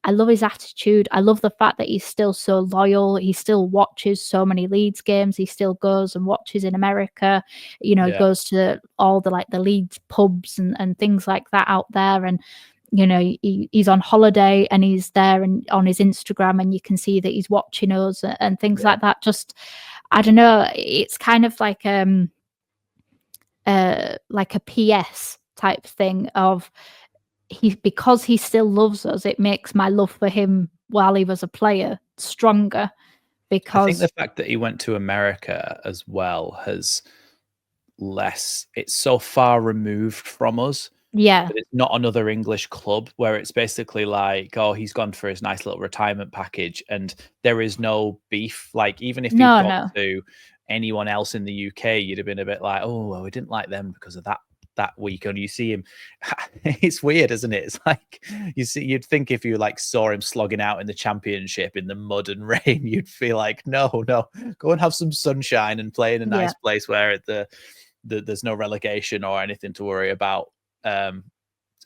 I love his attitude. I love the fact that he's still so loyal. He still watches so many Leeds games. He still goes and watches in America. He goes to all the Leeds pubs and things like that out there. And he's on holiday, and he's there and on his Instagram, and you can see that he's watching us and things like that. Just, I don't know, it's kind of like a PS type thing of, because he still loves us, it makes my love for him while he was a player stronger. Because I think the fact that he went to America as well has it's so far removed from us. But it's not another English club where it's basically like, oh, he's gone for his nice little retirement package, and there is no beef. Like, even if he'd gone to anyone else in the UK, you'd have been a bit like, oh, well, we didn't like them because of that week. And you see him, it's weird, isn't it? It's like, you'd think if you saw him slogging out in the Championship in the mud and rain, you'd feel like, no, go and have some sunshine and play in a nice place where there's no relegation or anything to worry about. And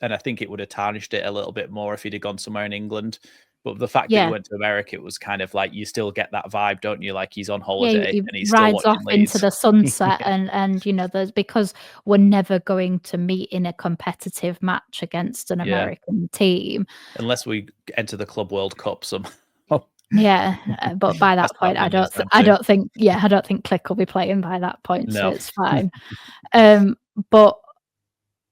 I think it would have tarnished it a little bit more if he'd have gone somewhere in England. But the fact that he went to America, it was kind of like, you still get that vibe, don't you? Like, he's on holiday he and he's rides still off watching Leeds into the sunset. And there's, because we're never going to meet in a competitive match against an American team unless we enter the Club World Cup somehow. But by that point, I don't think Click will be playing by that point, so it's fine. But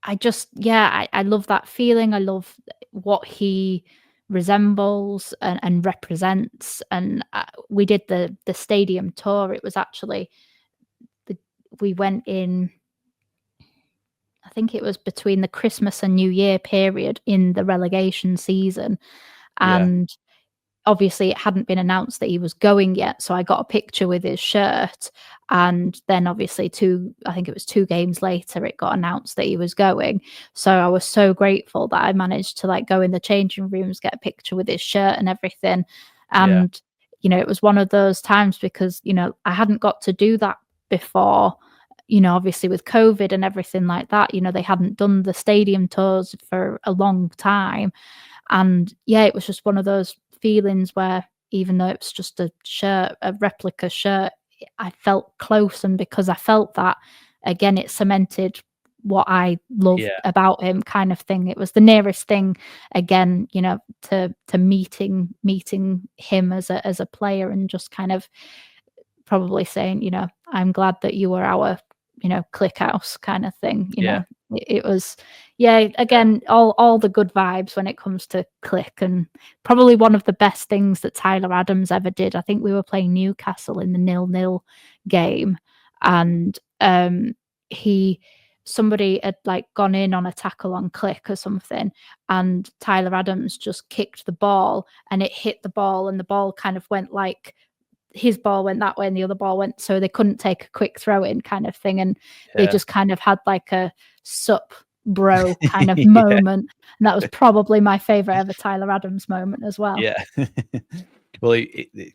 I just, I love that feeling. I love what he resembles and represents. And we did the stadium tour. It was actually we went in, I think it was between the Christmas and New Year period in the relegation season. And obviously it hadn't been announced that he was going yet. So I got a picture with his shirt. And then obviously I think it was 2 games later, it got announced that he was going. So I was so grateful that I managed to like go in the changing rooms, get a picture with his shirt and everything. And, you know, it was one of those times because, you know, I hadn't got to do that before, you know, obviously with COVID and everything like that, you know, they hadn't done the stadium tours for a long time. And yeah, it was just one of those feelings where even though it was just a shirt, a replica shirt, I felt close. And because I felt that, again, it cemented what I love about him, kind of thing. It was the nearest thing, again, you know, to meeting him as a player, and just kind of probably saying, you know, I'm glad that you were our, you know, click house kind of thing. You know, it was, again, all the good vibes when it comes to click. And probably one of the best things that Tyler Adams ever did. I think we were playing Newcastle in the 0-0 game, and somebody had like gone in on a tackle on click or something, and Tyler Adams just kicked the ball and it hit the ball, and the ball kind of went like, his ball went that way and the other ball went, so they couldn't take a quick throw in kind of thing. And they just kind of had like a sup bro kind of moment. And that was probably my favorite ever Tyler Adams moment as well. Yeah. Well,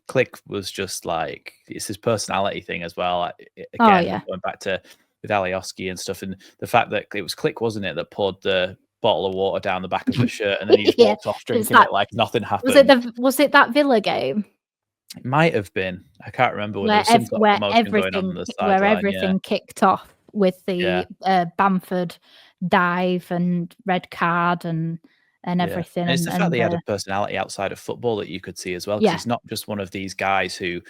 Click was just like, it's his personality thing as well. Again, going back to with Alioski and stuff, and the fact that it was Click, wasn't it, that poured the bottle of water down the back of the shirt, and then he just walked off drinking it like nothing happened. Was it that Villa game? It might have been. I can't remember when there was some sort of promotion going on the sideline. Where everything kicked off with the Bamford dive and red card and everything. And it's the fact that he had a personality outside of football that you could see as well. Because he's not just one of these guys who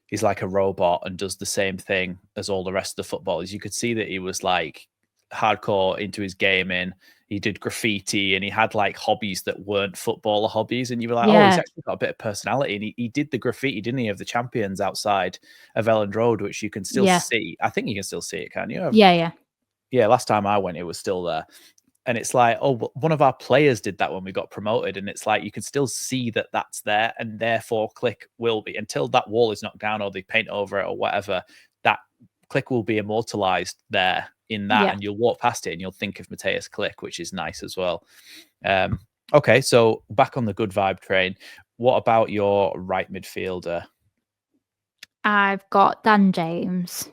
he's like a robot and does the same thing as all the rest of the footballers. You could see that he was like hardcore into his gaming. He did graffiti and he had like hobbies that weren't footballer hobbies. And you were like, oh, he's actually got a bit of personality. And he did the graffiti, didn't he, of the champions outside of Elland Road, which you can still see. I think you can still see it, can't you? Yeah. Last time I went, it was still there. And it's like, oh, one of our players did that when we got promoted. And it's like, you can still see that that's there. And therefore Click will be, until that wall is knocked down or they paint over it or whatever, that Click will be immortalized there in that. And you'll walk past it and you'll think of Mateus Click, which is nice as well. Okay, so back on the good vibe train. What about your right midfielder? I've got Dan James.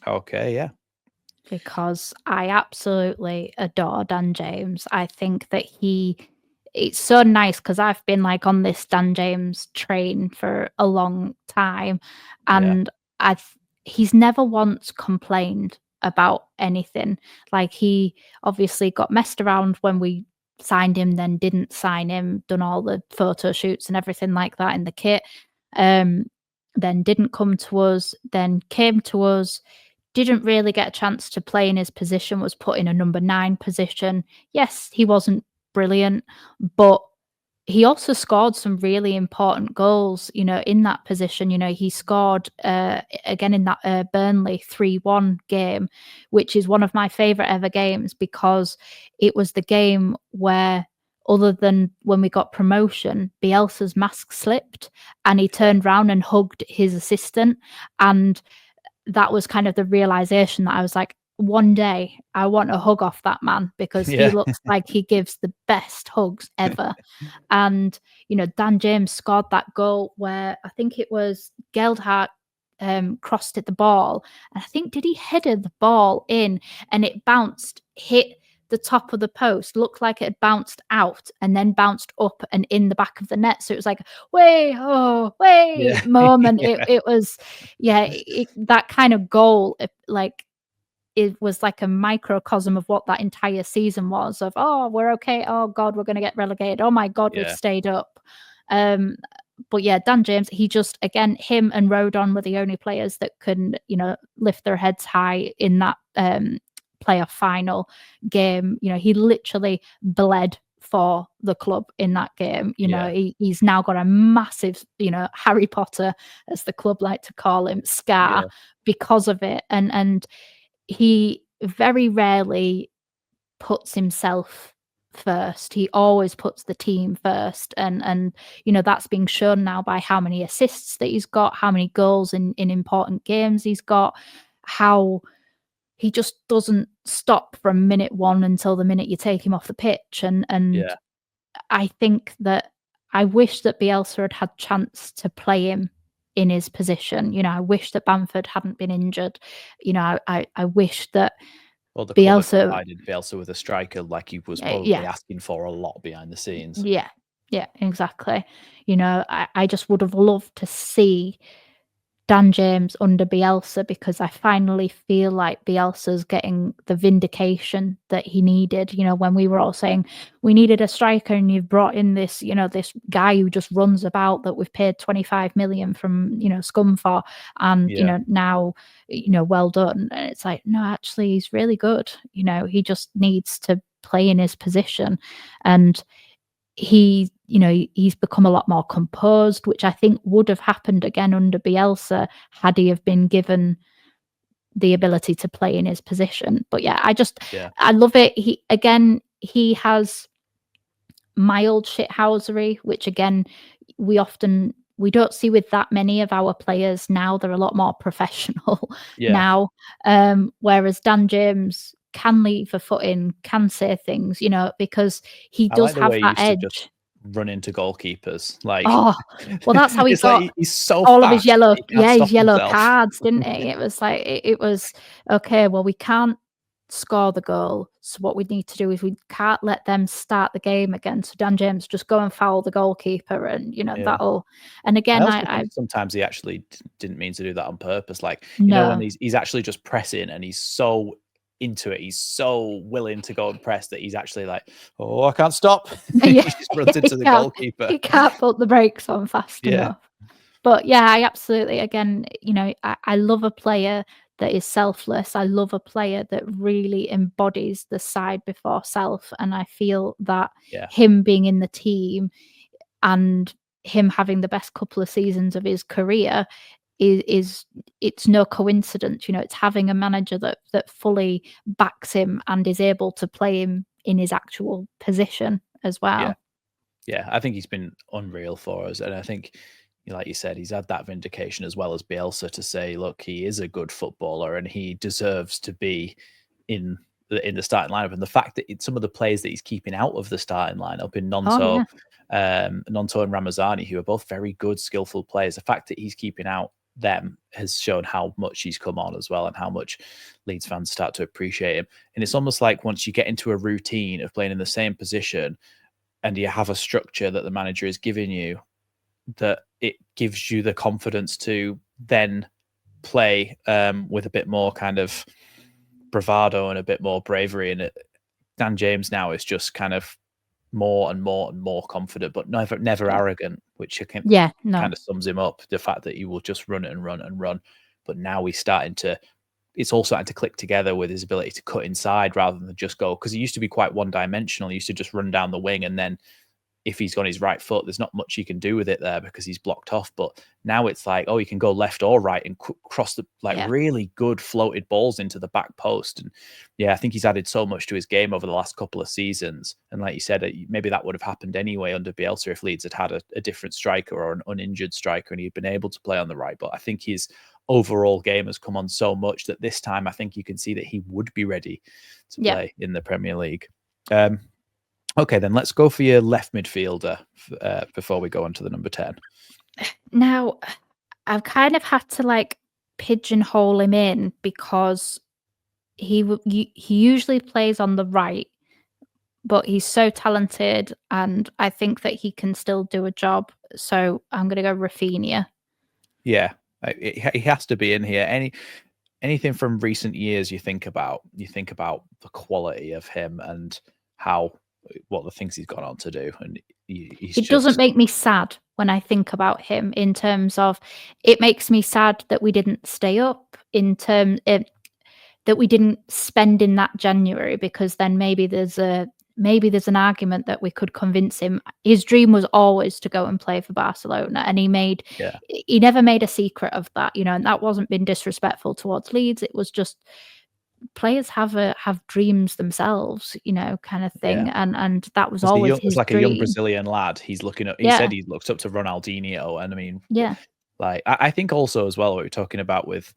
Okay, yeah. Because I absolutely adore Dan James. I think that it's so nice because I've been like on this Dan James train for a long time, and he's never once complained about anything. Like, he obviously got messed around when we signed him, then didn't sign him, done all the photo shoots and everything like that in the kit, then didn't come to us, then came to us, didn't really get a chance to play in his position, was put in a number 9 position. Yes, he wasn't brilliant, but he also scored some really important goals, you know, in that position. You know, he scored again in that Burnley 3-1 game, which is one of my favorite ever games because it was the game where, other than when we got promotion, Bielsa's mask slipped and he turned around and hugged his assistant. And that was kind of the realization that I was like, one day I want a hug off that man because he looks like he gives the best hugs ever. And, you know, Dan James scored that goal where I think it was Geldhart crossed at the ball. And I think, did he headed the ball in and it bounced, hit the top of the post, looked like it had bounced out and then bounced up and in the back of the net. So it was like, moment. It was, that kind of goal, it was like a microcosm of what that entire season was of, oh, we're okay. Oh God, we're going to get relegated. Oh my God, we've stayed up. But yeah, Dan James, he just, again, him and Rodon were the only players that can, you know, lift their heads high in that playoff final game. You know, he literally bled for the club in that game. Yeah. He's now got a massive, Harry Potter, as the club like to call him, scar because of it. And he very rarely puts himself first. He always puts the team first. And that's being shown now by how many assists that he's got, how many goals in important games he's got, how he just doesn't stop from minute one until the minute you take him off the pitch. And I think that I wish that Bielsa had chance to play him in his position. I wish that Bamford hadn't been injured. I wish that the club provided Bielsa with a striker like he was probably asking for a lot behind the scenes. Yeah, exactly. I just would have loved to see Dan James under Bielsa, because I finally feel like Bielsa's getting the vindication that he needed. When we were all saying we needed a striker, and you've brought in this, this guy who just runs about that we've paid 25 million from, scum for, and now, well done. And it's like, no, actually, he's really good. He just needs to play in his position, and he's become a lot more composed, which I think would have happened again under Bielsa had he have been given the ability to play in his position. But I love it. He has mild shithousery, which again, we don't see with that many of our players now. They're a lot more professional now. Whereas Dan James can leave a foot in, can say things, because he does have that edge. Just run into goalkeepers, like, well, that's how he got he's so all fast, of his yellow himself. cards, didn't he? It was like, it was okay. Well, we can't score the goal, so what we need to do is we can't let them start the game again. So Dan James, just go and foul the goalkeeper, and that'll. And again, I think sometimes he actually didn't mean to do that on purpose. Like, when he's actually just pressing and he's so into it, he's so willing to go and press that he's actually like, oh, I can't stop. He just runs into the goalkeeper. He can't put the brakes on fast enough. But I absolutely, again, I love a player that is selfless. I love a player that really embodies the side before self. And I feel that him being in the team and him having the best couple of seasons of his career it's no coincidence. It's having a manager that fully backs him and is able to play him in his actual position as well. I think he's been unreal for us, and I think, like you said, he's had that vindication as well as Bielsa to say, look, he is a good footballer and he deserves to be in the starting lineup. And the fact that some of the players that he's keeping out of the starting lineup in Nonto, Nonto and Ramazani, who are both very good, skillful players, the fact that he's keeping out them has shown how much he's come on as well, and how much Leeds fans start to appreciate him. And it's almost like once you get into a routine of playing in the same position and you have a structure that the manager is giving you, that it gives you the confidence to then play with a bit more kind of bravado and a bit more bravery. And Dan James now is just kind of more and more and more confident, but never arrogant, which kind of sums him up. The fact that he will just run and run and run, but now it's all starting to click together with his ability to cut inside rather than just go, because he used to be quite one-dimensional. He used to just run down the wing, and then if he's got his right foot, there's not much he can do with it there because he's blocked off. But now it's like, he can go left or right and cross the really good floated balls into the back post. And I think he's added so much to his game over the last couple of seasons. And like you said, maybe that would have happened anyway under Bielsa if Leeds had a different striker or an uninjured striker and he'd been able to play on the right. But I think his overall game has come on so much that this time I think you can see that he would be ready to play in the Premier League. Okay, then let's go for your left midfielder before we go on to the number 10. Now, I've kind of had to pigeonhole him in because he usually plays on the right, but he's so talented and I think that he can still do a job. So I'm going to go Rafinha. Yeah, he has to be in here. Anything from recent years you think about the quality of him and what the things he's gone on to do, and it doesn't make me sad when I think about him. In terms of, it makes me sad that we didn't stay up, in terms that we didn't spend in that January, because then maybe there's a maybe there's an argument that we could convince him. His dream was always to go and play for Barcelona, and he never made a secret of that, and that wasn't being disrespectful towards Leeds. It was just players have dreams themselves, kind of thing. And that was always his like dream. a young Brazilian lad. He's looking at, he said he looked up to Ronaldinho. And I mean, like, I think also as well, what we're talking about with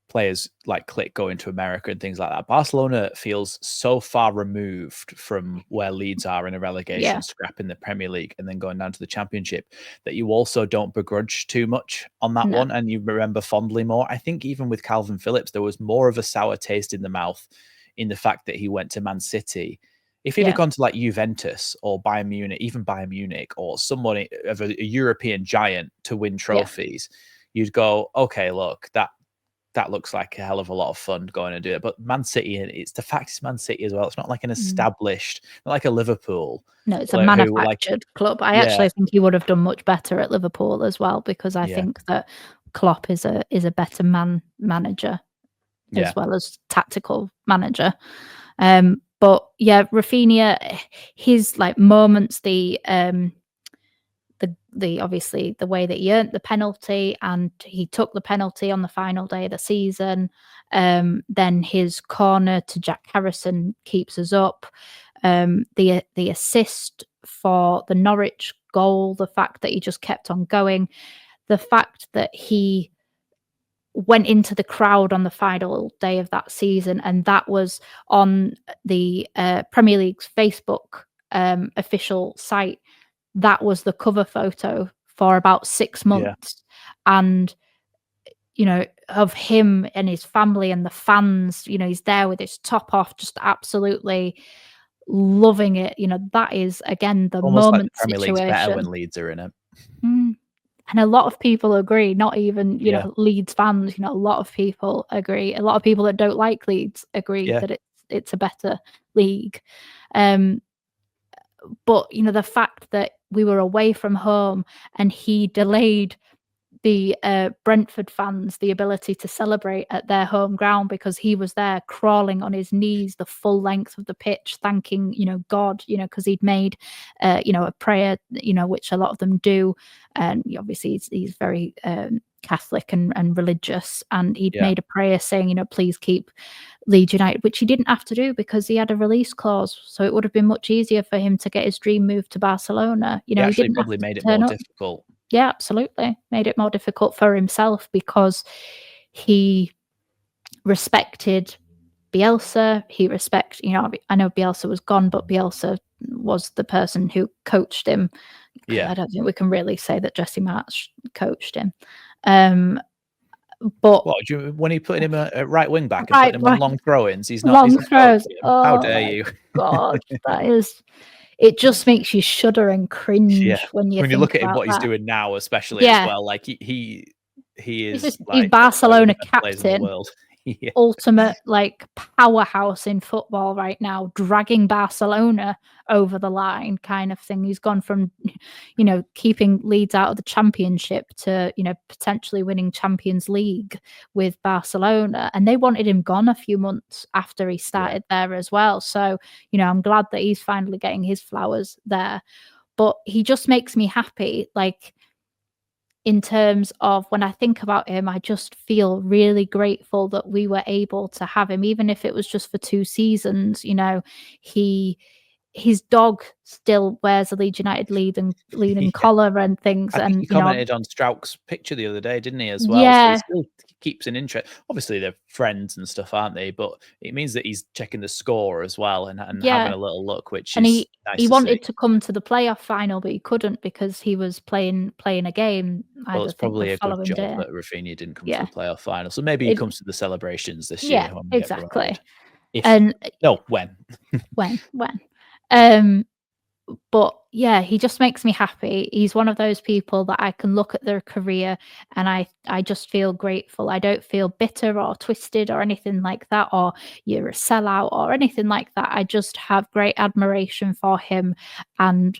players like Click going to America and things like that. Barcelona feels so far removed from where Leeds are in a relegation scrap in the Premier League and then going down to the Championship that you also don't begrudge too much on that one, and you remember fondly more. I think even with Calvin Phillips, there was more of a sour taste in the mouth in the fact that he went to Man City. If he'd have gone to like Juventus or Bayern Munich, even Bayern Munich, or someone of a European giant to win trophies, you'd go, okay, look, that looks like a hell of a lot of fun going and do it. But Man City, it's the fact it's Man City as well. It's not like an established, not like a Liverpool. No, it's a manufactured club. I actually think he would have done much better at Liverpool as well, because I think that Klopp is a better manager as well as tactical manager. But yeah, Rafinha, his like moments, the obviously the way that he earned the penalty, and he took the penalty on the final day of the season. Then his corner to Jack Harrison keeps us up. The assist for the Norwich goal, the fact that he just kept on going, the fact that he went into the crowd on the final day of that season, and that was on the Premier League's Facebook official site. That was the cover photo for about 6 months. And, of him and his family and the fans, he's there with his top off, just absolutely loving it. That is, again, the almost moment like the Premier situation. League's better when Leeds are in it. And a lot of people agree, not even, Leeds fans, a lot of people agree. A lot of people that don't like Leeds agree that it's a better league. But, the fact that we were away from home and he delayed the Brentford fans the ability to celebrate at their home ground, because he was there crawling on his knees the full length of the pitch, thanking, God, because he'd made, a prayer, which a lot of them do. And obviously he's very Catholic and religious, and he'd made a prayer saying, please keep Leeds United, which he didn't have to do because he had a release clause. So it would have been much easier for him to get his dream move to Barcelona. He actually probably made it more difficult. Yeah, absolutely. Made it more difficult for himself, because he respected Bielsa. I know Bielsa was gone, but Bielsa was the person who coached him. I don't think we can really say that Jesse March coached him. But when he put him at right wing back and put him on long throw-ins, he's not long throws. How dare you? God, that is. It just makes you shudder and cringe when you look at him, what he's doing now, especially as well. Like he's Barcelona captain, ultimate like powerhouse in football right now, dragging Barcelona over the line, kind of thing. He's gone from, keeping Leeds out of the Championship to, potentially winning Champions League with Barcelona, and they wanted him gone a few months after he started there as well. So, I'm glad that he's finally getting his flowers there. But he just makes me happy, like, in terms of when I think about him, I just feel really grateful that we were able to have him, even if it was just for 2 seasons. His dog still wears a Leeds United leading collar and things. I think he commented on Strauch's picture the other day, didn't he, as well? Yeah. So he still keeps an interest. Obviously, they're friends and stuff, aren't they? But it means that he's checking the score as well and having a little look, which is nice. He wanted to come to the playoff final, but he couldn't because he was playing a game. Well, it's probably a good job that Rafinha didn't come to the playoff final. So maybe he comes to the celebrations this year. Yeah, exactly. When? When. But yeah, he just makes me happy. He's one of those people that I can look at their career and I just feel grateful. I don't feel bitter or twisted or anything like that, or you're a sellout or anything like that. I just have great admiration for him and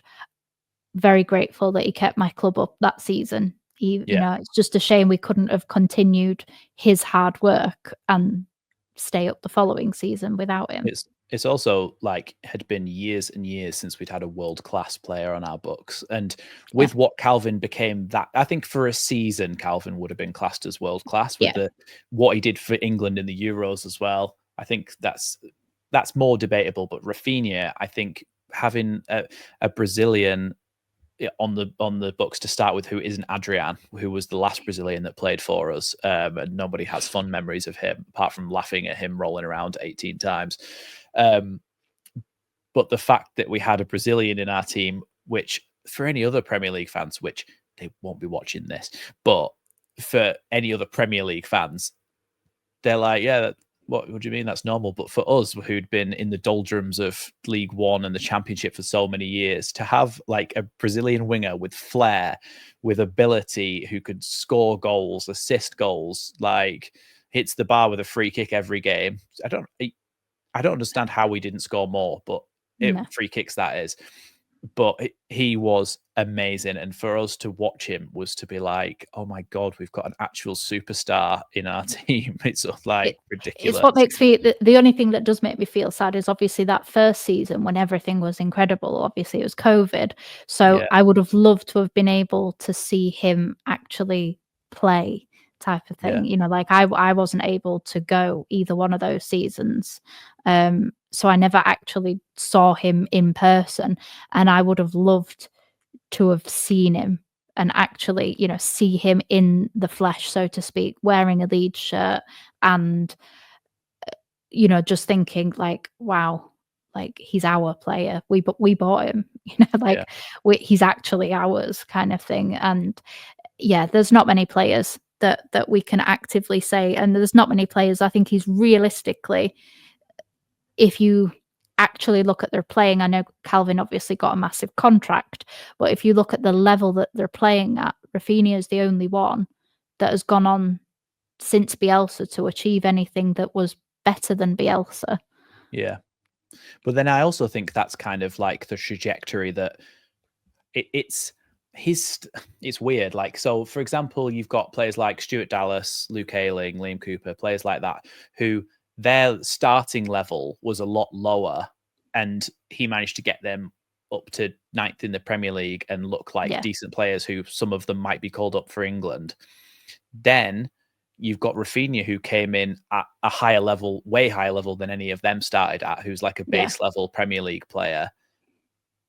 very grateful that he kept my club up that season. It's just a shame we couldn't have continued his hard work and stay up the following season without him. it's also like had been years and years since we'd had a world-class player on our books. And with what Calvin became, that I think for a season, Calvin would have been classed as world-class with what he did for England in the Euros as well. I think that's more debatable. But Rafinha, I think having a Brazilian on the books to start with, who isn't Adrian, who was the last Brazilian that played for us, and nobody has fond memories of him apart from laughing at him rolling around 18 times. But the fact that we had a Brazilian in our team, which for any other Premier League fans, which they won't be watching this, but for any other Premier League fans, they're like, yeah, what do you mean that's normal? But for us, who'd been in the doldrums of League One and the Championship for so many years, to have like a Brazilian winger with flair, with ability, who could score goals, assist goals, like hits the bar with a free kick every game. I don't understand how we didn't score more, but free kicks, that is. But he was amazing. And for us to watch him was to be like, oh my God, we've got an actual superstar in our team. It's like ridiculous. It's what makes me, the only thing that does make me feel sad is obviously that first season when everything was incredible. Obviously it was COVID. So I would have loved to have been able to see him actually play, type of thing. You know, like I wasn't able to go either one of those seasons. So I never actually saw him in person, and I would have loved to have seen him and actually, you know, see him in the flesh, so to speak, wearing a Leeds shirt and, you know, just thinking like, wow, like he's our player. We bought him, you know, like he's actually ours, kind of thing. And there's not many players that we can actively say, and there's not many players. I think he's realistically, if you actually look at their playing, I know Calvin obviously got a massive contract, but if you look at the level that they're playing at, Rafinha is the only one that has gone on since Bielsa to achieve anything that was better than Bielsa. Yeah. But then I also think that's kind of like the trajectory that it's weird. Like, so for example, you've got players like Stuart Dallas, Luke Ayling, Liam Cooper, players like that, who their starting level was a lot lower, and he managed to get them up to 9th in the Premier League and look like decent players, who some of them might be called up for England. Then you've got Rafinha, who came in at a higher level, way higher level than any of them started at, who's like a base level Premier League player.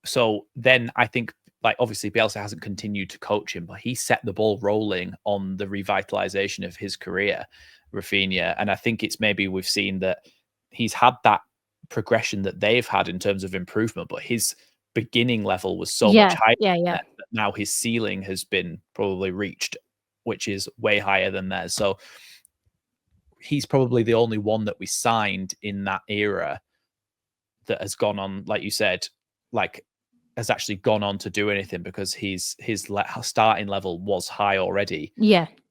So then I think, like, obviously Bielsa hasn't continued to coach him, but he set the ball rolling on the revitalization of his career, Rafinha. And I think it's maybe we've seen that he's had that progression that they've had in terms of improvement, but his beginning level was so much higher. That now his ceiling has been probably reached, which is way higher than theirs. So he's probably the only one that we signed in that era that has gone on, like you said, like has actually gone on to do anything, because his starting level was high already.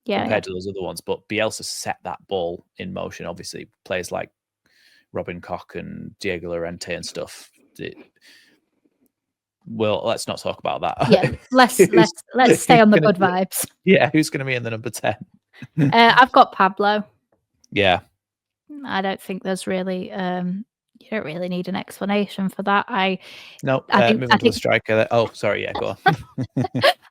Compared to those other ones. But Bielsa set that ball in motion. Obviously, players like Robin Koch and Diego Llorente and stuff. Well, let's not talk about that. Yeah, let's stay on the good vibes. Yeah, who's going to be in the number 10? I've got Pablo. Yeah, I don't think there's really. You don't really need an explanation for that. I think the striker. Oh, sorry. Yeah, go on.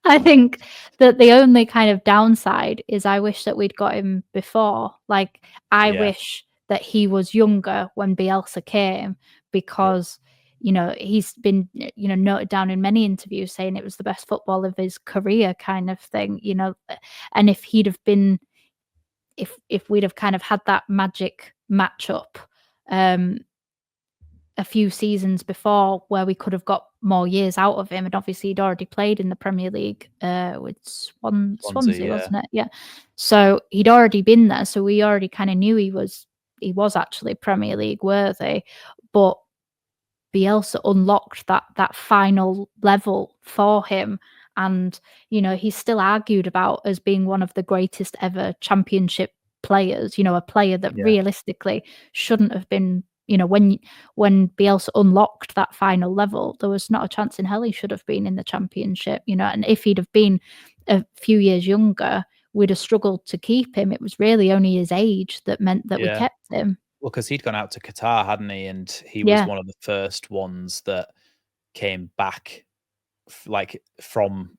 I think that the only kind of downside is I wish that we'd got him before. Like, I wish that he was younger when Bielsa came, because, you know, he's been, you know, noted down in many interviews saying it was the best football of his career, kind of thing, you know. And if he'd have been, if we'd have kind of had that magic matchup, a few seasons before, where we could have got more years out of him, and obviously he'd already played in the Premier League with Swansea, wasn't it? Yeah. So he'd already been there, so we already kind of knew he was actually Premier League worthy. But Bielsa unlocked that final level for him, and, you know, he's still argued about as being one of the greatest ever Championship players, you know, a player that realistically shouldn't have been. You know, when Bielsa unlocked that final level, there was not a chance in hell he should have been in the Championship, you know. And if he'd have been a few years younger, we'd have struggled to keep him. It was really only his age that meant that we kept him. Well, because he'd gone out to Qatar, hadn't he? And he was Yeah. one of the first ones that came back like from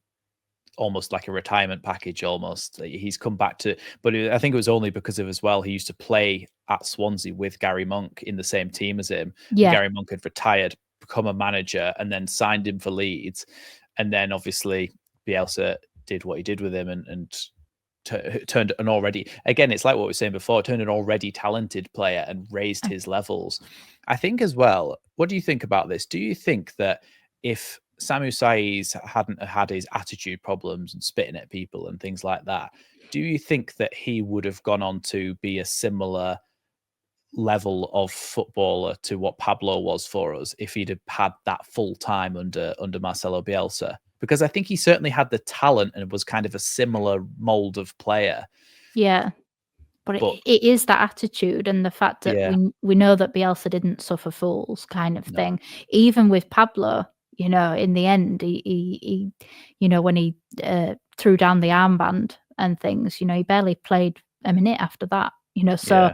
almost like a retirement package almost. He's come back to, but I think it was only because of as well, he used to play at Swansea with Gary Monk in the same team as him. And Yeah. Gary Monk had retired, become a manager, and then signed him for Leeds. And then obviously Bielsa did what he did with him and turned an already, again, it's like what we were saying before, turned an already talented player and raised his levels. I think as well, what do you think about this? Do you think that if Samu Saiz hadn't had his attitude problems and spitting at people and things like that, do you think that he would have gone on to be a similar level of footballer to what Pablo was for us if he'd have had that full time under Marcelo Bielsa? Because I think he certainly had the talent and was kind of a similar mold of player. Yeah. But it is that attitude and the fact that we know that Bielsa didn't suffer fools kind of thing. Even with Pablo, you know, in the end, he you know, when he threw down the armband and things, you know, he barely played a minute after that, you know. So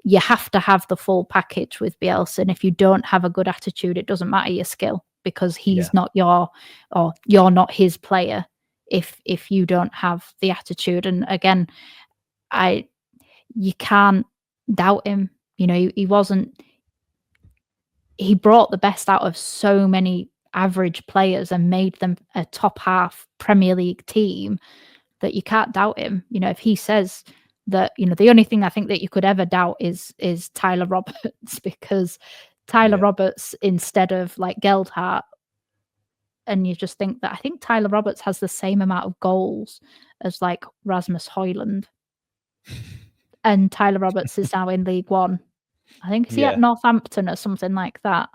you have to have the full package with Bielsa. And if you don't have a good attitude, it doesn't matter your skill because he's not your, or you're not his player if you don't have the attitude. And again, you can't doubt him. You know, he brought the best out of so many average players and made them a top half Premier League team that you can't doubt him. You know, if he says that, you know, the only thing I think that you could ever doubt is Tyler Roberts, because Tyler Roberts instead of like Geldhart, and you just think that I think Tyler Roberts has the same amount of goals as like Rasmus Højlund. And Tyler Roberts is now in League One. I think he at Northampton or something like that.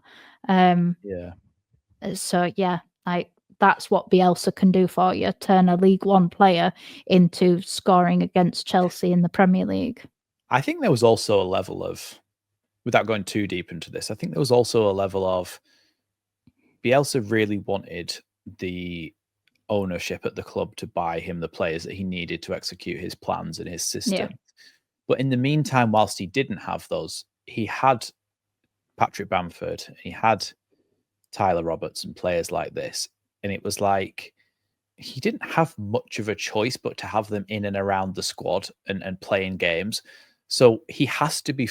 So yeah, like that's what Bielsa can do for you: turn a League One player into scoring against Chelsea in the Premier League. I think there was also a level of, without going too deep into this, I think there was also a level of Bielsa really wanted the ownership at the club to buy him the players that he needed to execute his plans and his system. But in the meantime, whilst he didn't have those, he had Patrick Bamford, he had Tyler Roberts and players like this. And it was like, he didn't have much of a choice but to have them in and around the squad and playing games. So he has to be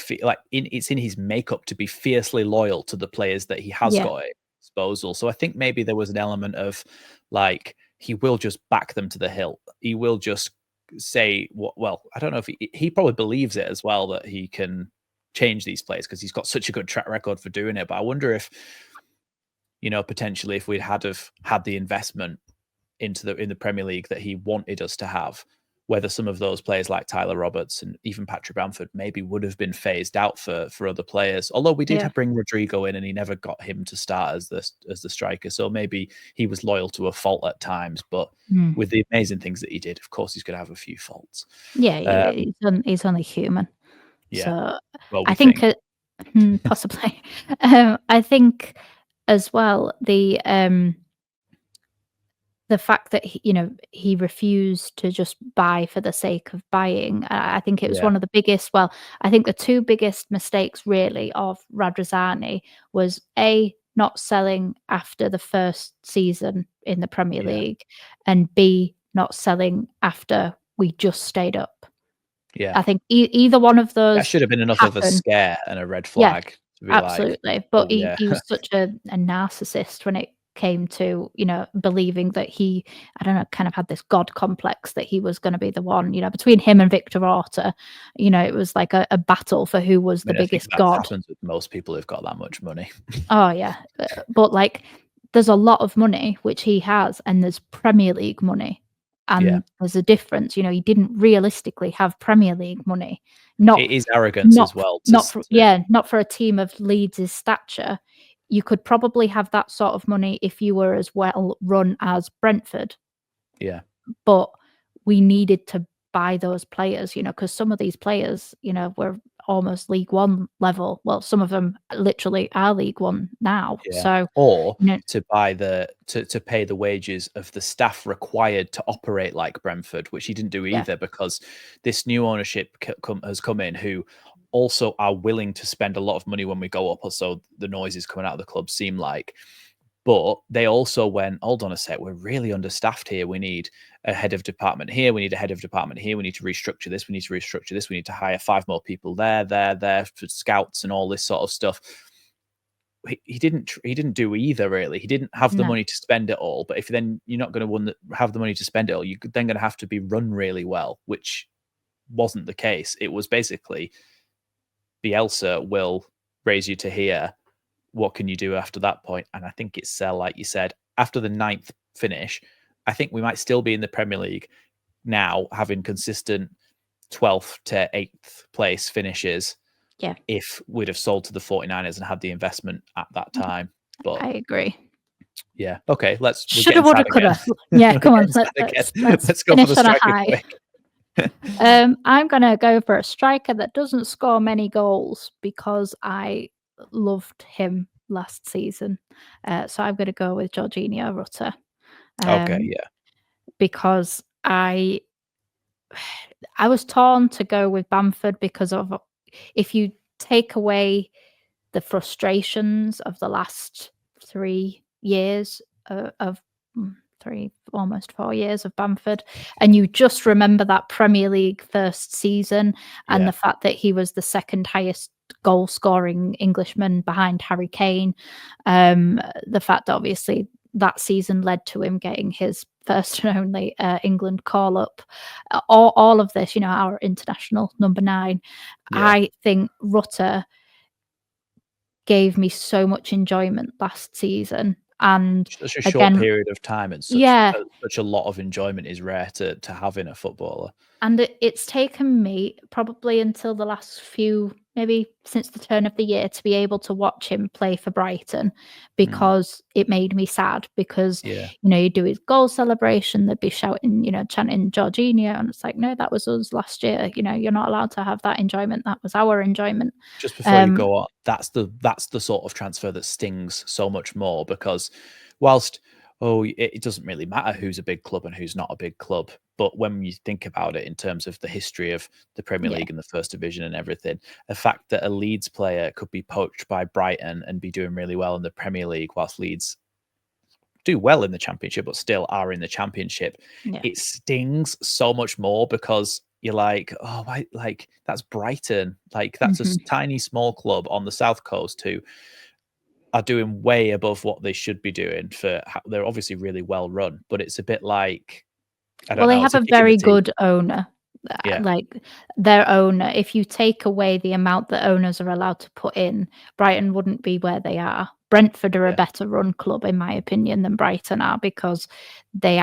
it's in his makeup to be fiercely loyal to the players that he has got at disposal. So I think maybe there was an element of like, he will just back them to the hilt. He will just say, well, I don't know if he probably believes it as well, that he can change these players because he's got such a good track record for doing it. But I wonder if, you know, potentially if we'd had the investment in the Premier League that he wanted us to have, whether some of those players like Tyler Roberts and even Patrick Bamford maybe would have been phased out for other players. Although we did bring Rodrigo in and he never got him to start as the striker. So maybe he was loyal to a fault at times, but with the amazing things that he did, of course he's going to have a few faults. Yeah, he's only human. So well, I think possibly. I think as well the fact that he refused to just buy for the sake of buying. I think it was one of the biggest. Well, I think the two biggest mistakes really of Radrizzani was not selling after the first season in the Premier League, and B, not selling after we just stayed up. I think either one of those that should have been enough of a scare and a red flag. To be absolutely. like, but he was such a narcissist when it came to, believing that he, I don't know, kind of had this god complex that he was going to be the one, between him and Victor Orta, it was like a battle for who was the biggest god. Happens with most people who've got that much money. Oh yeah. But like, there's a lot of money, which he has, and there's Premier League money. And there's a difference, he didn't realistically have Premier League money. It is arrogance as well. Not for a team of Leeds' stature. You could probably have that sort of money if you were as well run as Brentford. Yeah. But we needed to buy those players, because some of these players, were almost League One level. Well, some of them literally are League One now. Yeah. So, or to buy to pay the wages of the staff required to operate like Brentford, which he didn't do either, because this new ownership has come in who also are willing to spend a lot of money when we go up, or so the noises coming out of the club seem like. But they also went, hold on a sec, we're really understaffed here. We need a head of department here. We need a head of department here. We need to restructure this. We need to restructure this. We need to hire 5 more people there for scouts and all this sort of stuff. He didn't do either, really. He didn't have the money to spend it all. But if then you're not going to have the money to spend it all, you're then going to have to be run really well, which wasn't the case. It was basically Bielsa will raise you to here. What can you do after that point? And I think it's like you said, after the 9th finish, I think we might still be in the Premier League now, having consistent 12th to 8th place finishes. Yeah. If we'd have sold to the 49ers and had the investment at that time. But I agree. Yeah. Okay. Shoulda, woulda, coulda. Yeah. Come on. Let's go for the striker quick. I'm gonna go for a striker that doesn't score many goals because I loved him last season. So I'm going to go with Jorginho Rutter. Okay, yeah. Because I was torn to go with Bamford because of, if you take away the frustrations of the last 3 years of almost 4 years of Bamford, and you just remember that Premier League first season and the fact that he was the second highest goal scoring Englishman behind Harry Kane, the fact that obviously that season led to him getting his first and only England call up, all of this, our international number 9. I think Rutter gave me so much enjoyment last season. And such a short period of time and such a lot of enjoyment is rare to have in a footballer. And it's taken me probably until the last few, maybe since the turn of the year, to be able to watch him play for Brighton, because it made me sad. Because you do his goal celebration, they'd be shouting, chanting Jorginho, and it's like, no, that was us last year. You're not allowed to have that enjoyment. That was our enjoyment. Just before you go on, that's the sort of transfer that stings so much more, because whilst it doesn't really matter who's a big club and who's not a big club, but when you think about it in terms of the history of the Premier League and the First Division and everything, the fact that a Leeds player could be poached by Brighton and be doing really well in the Premier League, whilst Leeds do well in the Championship but still are in the Championship, it stings so much more, because you're like, that's Brighton, that's a tiny small club on the South Coast who are doing way above what they should be doing. They're obviously really well run, but it's a bit like, I don't know. They have a very good owner. Like their owner, if you take away the amount that owners are allowed to put in, Brighton wouldn't be where they are. Brentford are a better run club, in my opinion, than Brighton are, because they've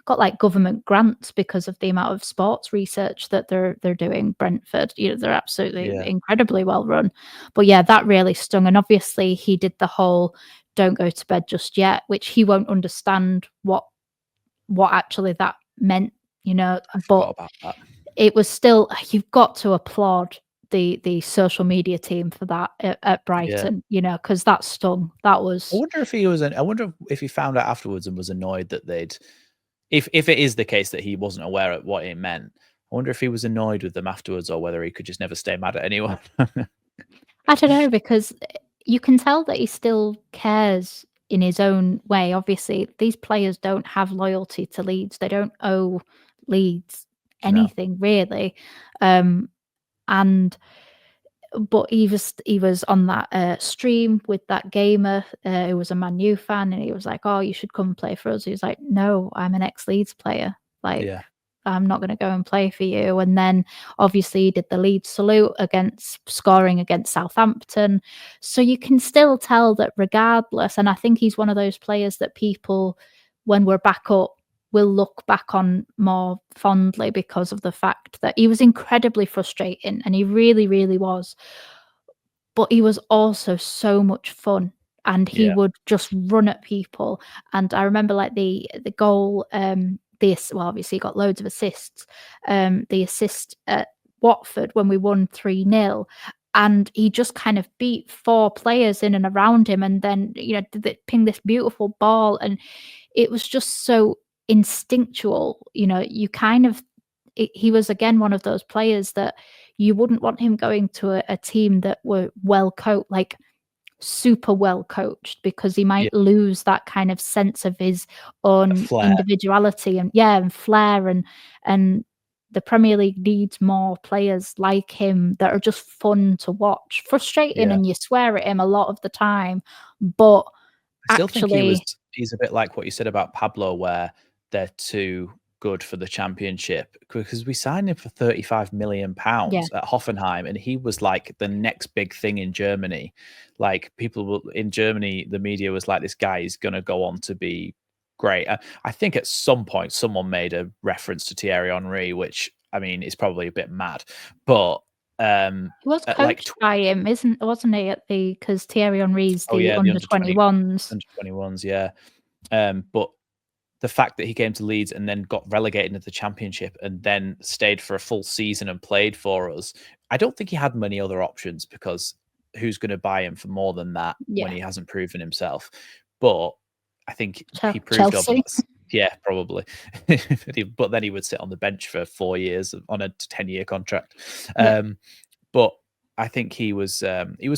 got like government grants because of the amount of sports research that they're doing. Brentford, they're absolutely incredibly well run. But that really stung. And obviously he did the whole "don't go to bed just yet," which he won't understand what actually that meant, but it was still, you've got to applaud the social media team for that at Brighton, because that stung. That was. I wonder if he found out afterwards and was annoyed that if it is the case that he wasn't aware of what it meant, I wonder if he was annoyed with them afterwards, or whether he could just never stay mad at anyone. I don't know, because you can tell that he still cares in his own way. Obviously, these players don't have loyalty to Leeds. They don't owe Leeds anything, really. But he was on that stream with that gamer who was a Man U fan, and he was like, "Oh, you should come and play for us." He was like, "No, I'm an ex-Leeds player. I'm not going to go and play for you." And then obviously he did the Leeds salute scoring against Southampton. So you can still tell that regardless, and I think he's one of those players that people, when we're back up, will look back on more fondly, because of the fact that he was incredibly frustrating, and he really, really was. But he was also so much fun, and he would just run at people. And I remember like the goal, obviously he got loads of assists. The assist at Watford when we won 3-0, and he just kind of beat 4 players in and around him, and then ping this beautiful ball, and it was just so instinctual. You kind of he was again one of those players that you wouldn't want him going to a team that were well coached, like super well coached, because he Yeah. might lose that kind of sense of his own Flair. individuality and flair, and the Premier League needs more players like him that are just fun to watch. Frustrating, Yeah. and you swear at him a lot of the time, but I still think actually, he's a bit like what you said about Pablo, where they're too good for the Championship, because we signed him for 35 million yeah, pounds at Hoffenheim, and he was like the next big thing in Germany. Like, in Germany, the media was like, this guy is going to go on to be great. I think at some point someone made a reference to Thierry Henry, which, I mean, is probably a bit mad, but he was at like coached by him, wasn't he? Because Thierry Henry's oh the yeah, the under 21s. under 21s, yeah. But the fact that he came to Leeds and then got relegated into the Championship and then stayed for a full season and played for us, I don't think he had many other options, because who's going to buy him for more than that when Yeah, he hasn't proven himself? But I think he proved over Chelsea. that. Yeah, probably. But then he would sit on the bench for 4 years on a 10-year contract. Yeah, But I think he was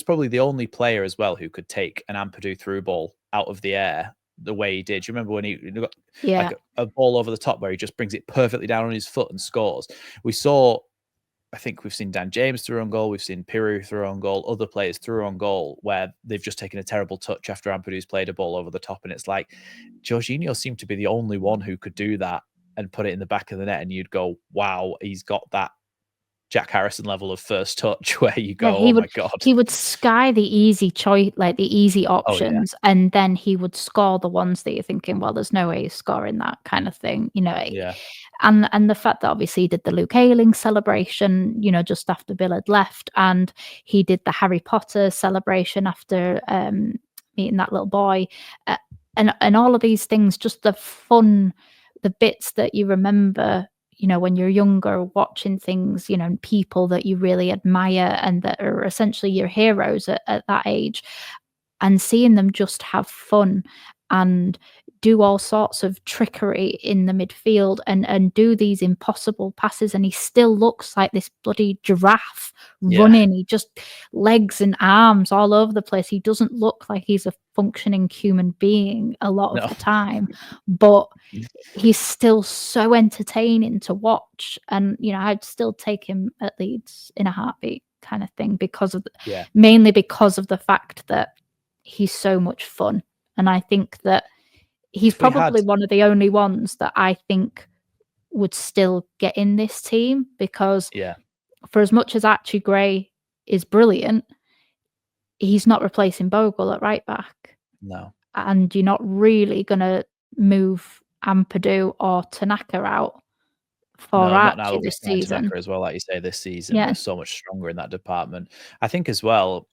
probably the only player as well who could take an Ampadu through ball out of the air the way he did. Do you remember when he got like yeah, a ball over the top where he just brings it perfectly down on his foot and scores? I think we've seen Dan James through on goal, we've seen Piru through on goal, other players through on goal where they've just taken a terrible touch after Ampadu's played a ball over the top, and it's like Jorginho seemed to be the only one who could do that and put it in the back of the net, and you'd go, wow, he's got that Jack Harrison level of first touch where you yeah. go, oh my God. He would sky the easy choice, like the easy Oh yeah. options, and then he would score the ones that you're thinking, well, there's no way he's scoring that kind of thing, Yeah. And the fact that obviously he did the Luke Ayling celebration, just after Bill had left, and he did the Harry Potter celebration after meeting that little boy, uh, and all of these things, just the fun, the bits that you remember, when you're younger, watching things, and people that you really admire and that are essentially your heroes at that age, and seeing them just have fun and do all sorts of trickery in the midfield and do these impossible passes, and he still looks like this bloody giraffe Yeah. running. He just legs and arms all over the place. He doesn't look like he's a functioning human being a lot of No. the time, but he's still so entertaining to watch, and I'd still take him at Leeds in a heartbeat, kind of thing, because of Yeah. mainly because of the fact that he's so much fun. And I think that he's If we had probably one of the only ones that I think would still get in this team, because Yeah. for as much as Archie Gray is brilliant, he's not replacing Bogle at right back. No. And you're not really going to move Ampadu or Tanaka out for No, not now Archie that we've this signed season. Tanaka as well, like you say, this season. Yeah, We're so much stronger in that department. I think as well,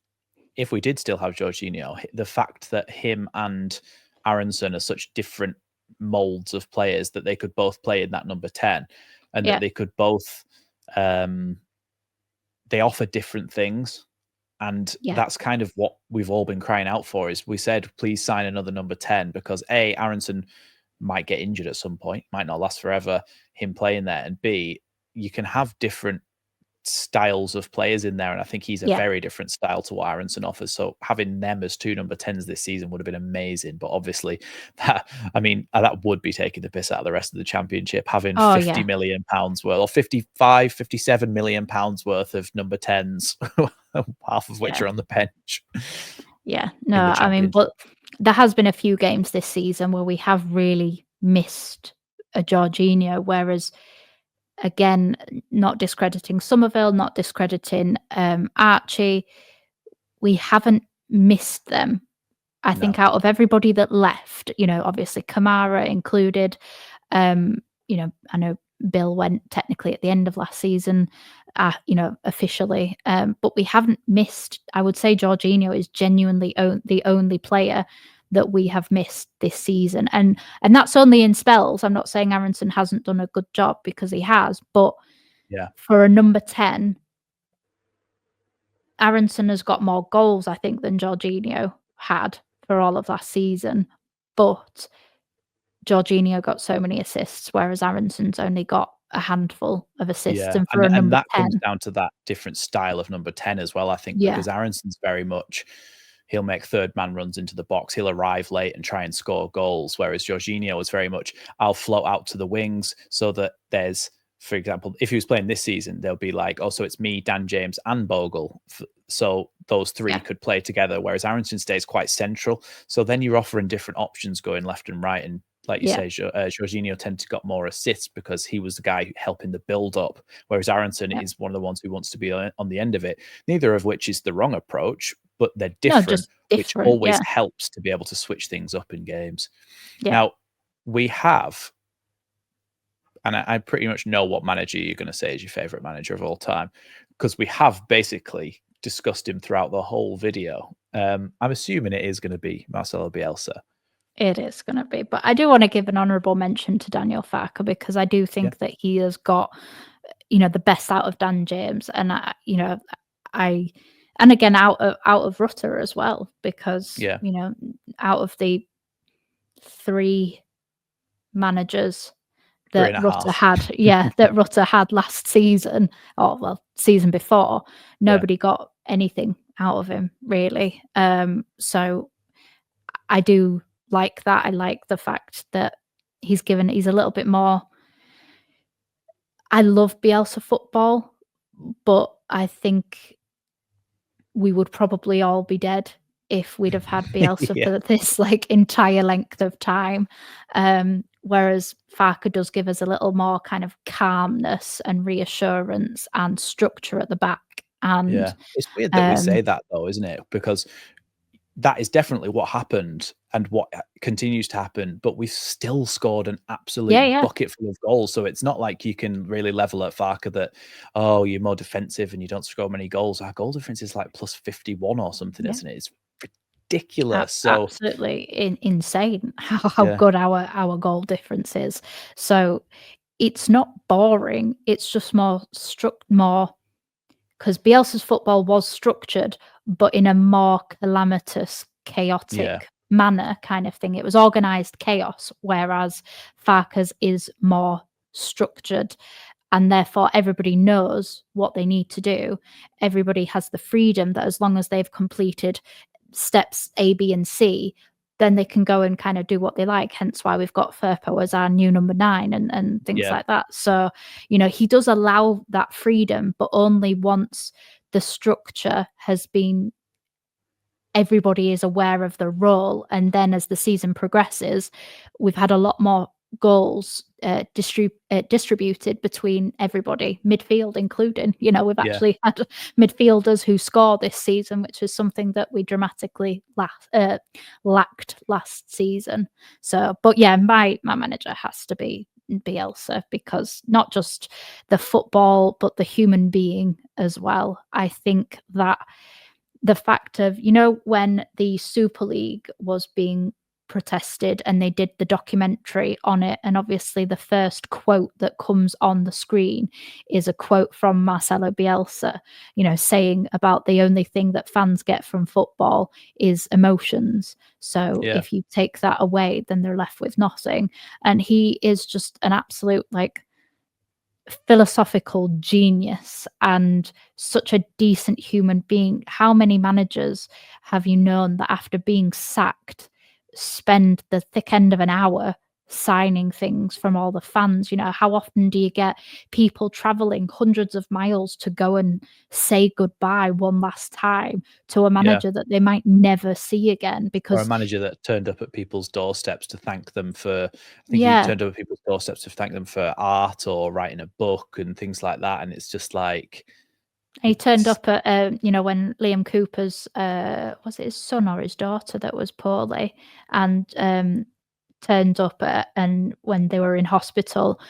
if we did still have Jorginho, the fact that him and Aronson are such different molds of players, that they could both play in that number 10, and yeah, that they could both they offer different things. And yeah, that's kind of what we've all been crying out for. Is we said, please sign another number 10, because A, Aronson might get injured at some point, might not last forever, him playing there, and B, you can have different styles of players in there, and I think he's a yeah. very different style to what Aronson offers. So having them as two number 10s this season would have been amazing. But obviously, that would be taking the piss out of the rest of the Championship, having Oh, 50 yeah, million pounds worth, or 55, 57 million pounds worth of number 10s, half of which yeah, are on the bench yeah. in the No, I mean, Championship. but there has been a few games this season where we have really missed a Jorginho, whereas again, not discrediting Somerville, not discrediting Archie, we haven't missed them. I think No. out of everybody that left, obviously Kamara included, um, I know Bill went technically at the end of last season, officially, but we haven't missed. I would say Jorginho is genuinely the only player that we have missed this season, and that's only in spells. I'm not saying Aronson hasn't done a good job, because he has, but Yeah. for a number 10, Aronson has got more goals, I think, than Jorginho had for all of last season, but Jorginho got so many assists, whereas Aronson's only got a handful of assists, Yeah, and for a and number that 10, comes down to that different style of number 10 as well, I think, yeah, because Aronson's very much he'll make third man runs into the box, he'll arrive late and try and score goals, whereas Jorginho is very much, I'll float out to the wings so that there's, for example, if he was playing this season, they'll be like, oh, so it's me, Dan James, and Bogle. So those three yeah, could play together, whereas Aronson stays quite central. So then you're offering different options going left and right. And like you yeah, say, Jorginho tended to got more assists because he was the guy helping the build up, whereas Aronson yeah. is one of the ones who wants to be on the end of it. Neither of which is the wrong approach, but they're No, different, just which different, always yeah, helps to be able to switch things up in games. yeah. Now, we have, and I pretty much know what manager you're going to say is your favorite manager of all time, because we have basically discussed him throughout the whole video. I'm assuming it is going to be Marcelo Bielsa. It is gonna be, but I do wanna give an honourable mention to Daniel Farke because I do Yeah, think that he has got, the best out of Dan James, and I and again out of Rutter as well because, yeah, out of the 3 managers three that and a Rutter half. had that Rutter had last season, or well, season before, Yeah, nobody got anything out of him really. So I do like that. I like the fact that he's a little bit more. I love Bielsa football, but I think we would probably all be dead if we'd have had Bielsa yeah, for this like entire length of time. Whereas Farke does give us a little more kind of calmness and reassurance and structure at the back. yeah. And It's weird that we um, say that though, isn't it? Because that is definitely what happened and what continues to happen, but we've still scored an absolute yeah, yeah, bucket full of goals. So it's not like you can really level at Farke that, oh, you're more defensive and you don't score many goals. Our goal difference is like plus 51 or something, yeah. isn't it? It's ridiculous. So Absolutely insane how yeah, good our goal difference is. So it's not boring. It's just more because Bielsa's football was structured, but in a more calamitous, yeah, chaotic manner kind of thing. It was organized chaos, whereas Farkas is more structured, and therefore everybody knows what they need to do. Everybody has the freedom that as long as they've completed steps A, B, and C, then they can go and kind of do what they like. Hence why we've got Firpo as our new number 9 and things yeah, like that. So, he does allow that freedom, but only once the structure has been everybody is aware of the role. And then as the season progresses, we've had a lot more goals distributed between everybody, midfield including. We've yeah, actually had midfielders who score this season, which is something that we dramatically lacked last season. So, but yeah, my manager has to be Bielsa because not just the football, but the human being as well. I think that the fact of, when the Super League was being protested and they did the documentary on it, and obviously the first quote that comes on the screen is a quote from Marcelo Bielsa, saying about the only thing that fans get from football is emotions. So yeah, if you take that away, then they're left with nothing. And he is just an absolute like philosophical genius and such a decent human being. How many managers have you known that after being sacked spend the thick end of an hour signing things from all the fans? How often do you get people traveling hundreds of miles to go and say goodbye one last time to a yeah. manager that they might never see again? Or a Because manager that turned up at people's doorsteps to thank them for, I think he yeah, turned up at people's doorsteps to thank them for art or writing a book and things like that. And it's just like, he turned it's, up at, when Liam Cooper's, was it his son or his daughter that was poorly, and turned up and when they were in hospital,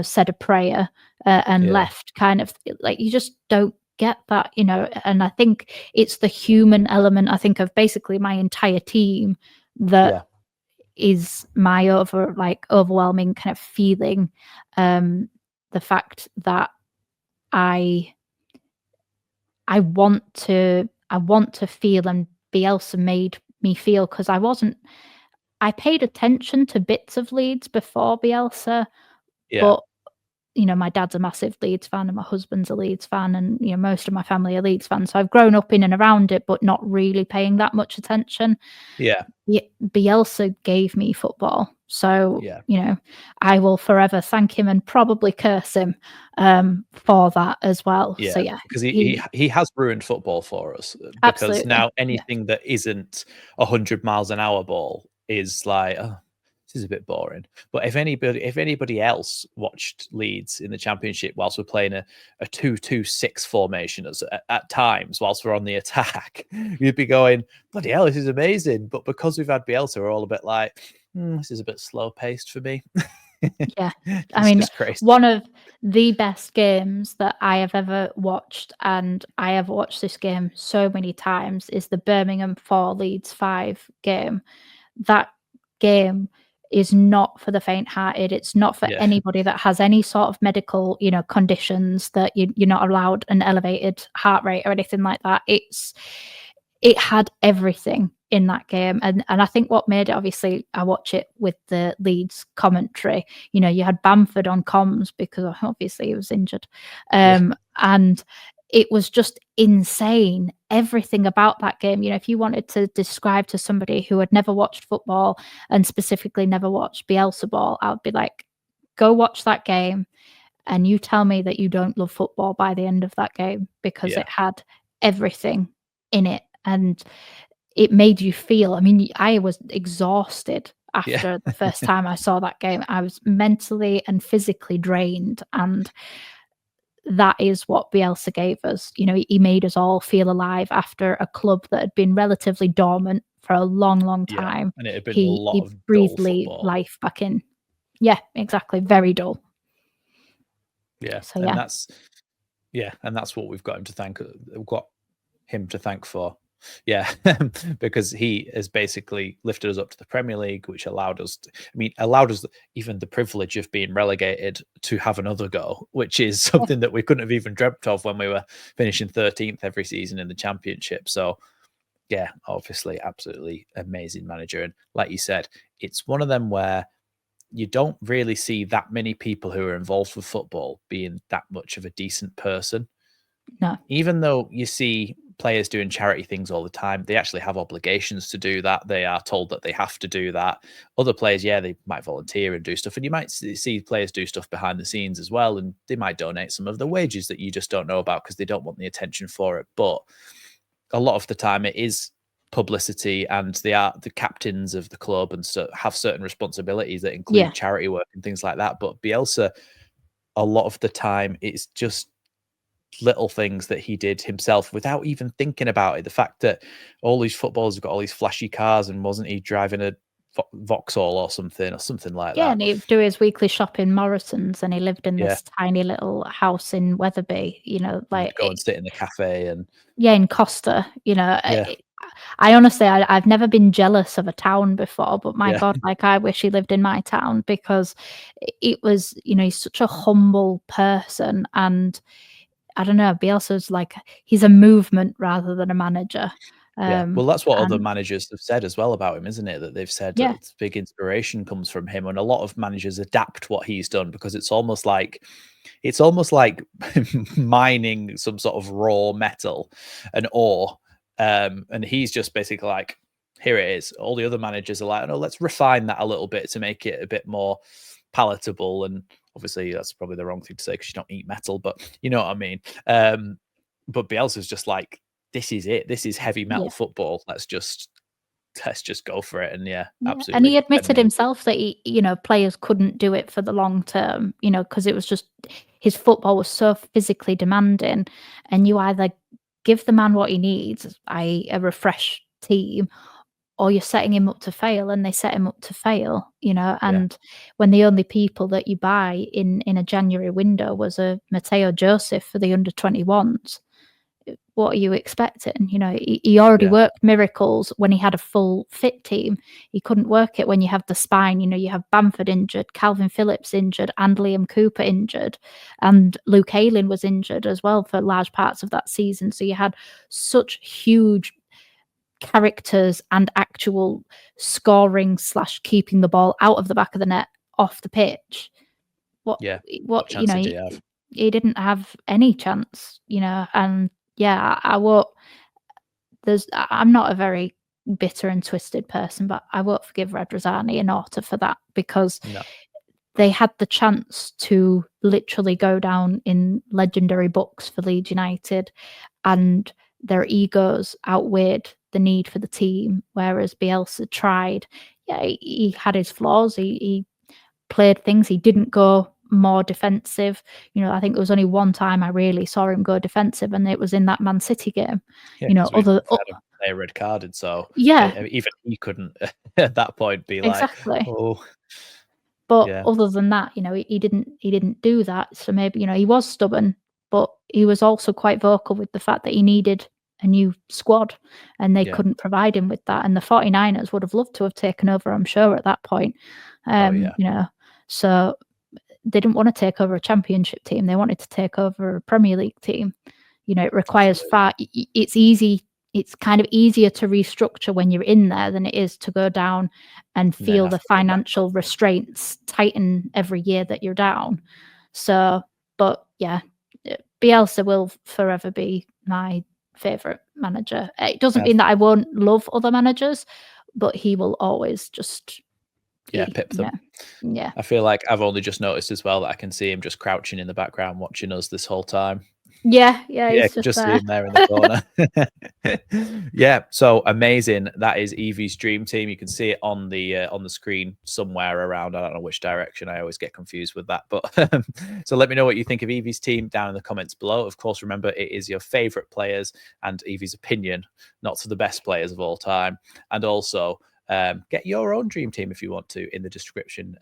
said a prayer and yeah, left. Kind of like you just don't get that, And I think it's the human element. I think of basically my entire team that yeah, is my overwhelming kind of feeling. The fact that I I want to feel, and Bielsa made me feel because I paid attention to bits of Leeds before Bielsa, yeah, but my dad's a massive Leeds fan and my husband's a Leeds fan, and most of my family are Leeds fans. So I've grown up in and around it, but not really paying that much attention. Yeah. Bielsa gave me football. So, Yeah. I will forever thank him and probably curse him for that as well. Yeah, So, yeah. because he has ruined football for us, because Absolutely. now anything that isn't 100 miles an hour ball is like, oh, this is a bit boring. But if anybody else watched Leeds in the Championship whilst we're playing a 2-2-6 formation at times whilst we're on the attack, you'd be going, bloody hell, this is amazing. But because we've had Bielsa, we're all a bit like, this is a bit slow paced for me. Yeah. I mean, just crazy. One of the best games that I have ever watched, and I have watched this game so many times, is the Birmingham 4 Leeds 5 game. That game is not for the faint-hearted. It's not for anybody that has any sort of medical, conditions that you're not allowed an elevated heart rate or anything like that. It had everything in that game. And I think what made it, obviously, I watch it with the Leeds commentary. You had Bamford on comms because obviously he was injured. And it was just insane. Everything about that game. If you wanted to describe to somebody who had never watched football and specifically never watched Bielsa ball, I would be like, go watch that game and you tell me that you don't love football by the end of that game, because it had everything in it. And it made you feel, I was exhausted after the first time I saw that game. I was mentally and physically drained, and that is what Bielsa gave us. He made us all feel alive after a club that had been relatively dormant for a long, long time. And it had been a lot of breathed dull football. life back in. Yeah, exactly. Very dull. Yeah, so, and that's what we've got him to thank. We've got him to thank for. Yeah, because he has basically lifted us up to the Premier League, which allowed us even the privilege of being relegated to have another go, which is something that we couldn't have even dreamt of when we were finishing 13th every season in the Championship. So, yeah, obviously, absolutely amazing manager. And like you said, it's one of them where you don't really see that many people who are involved with football being that much of a decent person. No. Even though you see players doing charity things all the time, they actually have obligations to do that. They are told that they have to do that. Other players, they might volunteer and do stuff. And you might see players do stuff behind the scenes as well. And they might donate some of their wages that you just don't know about because they don't want the attention for it. But a lot of the time it is publicity, and they are the captains of the club and so have certain responsibilities that include charity work and things like that. But Bielsa, a lot of the time, it's just little things that he did himself without even thinking about it. The fact that all these footballers have got all these flashy cars, and wasn't he driving a Vauxhall or something like that? Yeah, and he'd do his weekly shop in Morrison's, and he lived in this tiny little house in Wetherby, like go and sit in the cafe and in Costa, I honestly, I've never been jealous of a town before, but my God, I wish he lived in my town, because it was, he's such a humble person. And I don't know, Bielsa's he's a movement rather than a manager. Well, that's what other managers have said as well about him, isn't it? That they've said that big inspiration comes from him, and a lot of managers adapt what he's done, because it's almost like mining some sort of raw metal and ore, and he's just basically like, here it is. All the other managers are like, no, let's refine that a little bit to make it a bit more palatable. And obviously that's probably the wrong thing to say because you don't eat metal, but you know what I mean. But Bielsa's just like, this is it. This is heavy metal football. Let's just go for it. And absolutely. And he admitted himself that players couldn't do it for the long term, because it was just, his football was so physically demanding, and you either give the man what he needs, i.e. a refreshed team, or you're setting him up to fail, and they set him up to fail, and when the only people that you buy in a January window was a Mateo Joseph for the under-21s, what are you expecting? He already worked miracles when he had a full fit team. He couldn't work it when you have the spine. You have Bamford injured, Calvin Phillips injured, and Liam Cooper injured, and Luke Ayling was injured as well for large parts of that season. So you had such huge characters and actual scoring / keeping the ball out of the back of the net off the pitch. what Yeah. what you chance know, did he have? he didn't have any chance, and yeah, I won't. I'm not a very bitter and twisted person, but I won't forgive Radrizzani and Orta for that because No. they had the chance to literally go down in legendary books for Leeds United, and their egos outweighed the need for the team. Whereas Bielsa tried. Yeah, he had his flaws. He played things. He didn't go more defensive. I think there was only one time I really saw him go defensive, and it was in that Man City game. Yeah, because we've Other had a player red carded, so yeah, even he couldn't at that point be like, exactly. oh, But yeah, other than that, he didn't do that. So maybe, he was stubborn, but he was also quite vocal with the fact that he needed a new squad and they yeah, couldn't provide him with that. And the 49ers would have loved to have taken over, I'm sure, at that point. oh yeah, So they didn't want to take over a championship team. They wanted to take over a Premier League team. It requires it's easy. It's kind of easier to restructure when you're in there than it is to go down and and then feel have the to come back. financial restraints tighten every year that you're down. So, but yeah, Bielsa will forever be my favorite manager. It doesn't mean that I won't love other managers, but he will always just pip them. Yeah. I feel like I've only just noticed as well that I can see him just crouching in the background watching us this whole time. Yeah, Yeah, he's just there. see him there in the corner. Yeah, so amazing. That is EVIE's dream team. You can see it on the screen somewhere around. I don't know which direction. I always get confused with that. But so let me know what you think of EVIE's team down in the comments below. Of course, remember it is your favorite players and EVIE's opinion, not to the best players of all time. And also, get your own dream team if you want to in the description,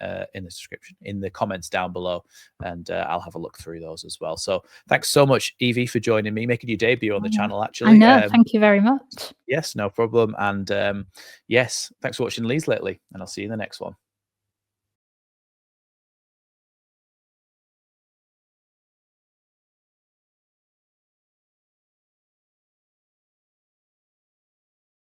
in the comments down below, and I'll have a look through those as well. So thanks so much, EVIE, for joining me, making your debut on the channel. Actually, I know. Thank you very much. Yes, no problem. And yes, thanks for watching Leeds Lately, and I'll see you in the next one.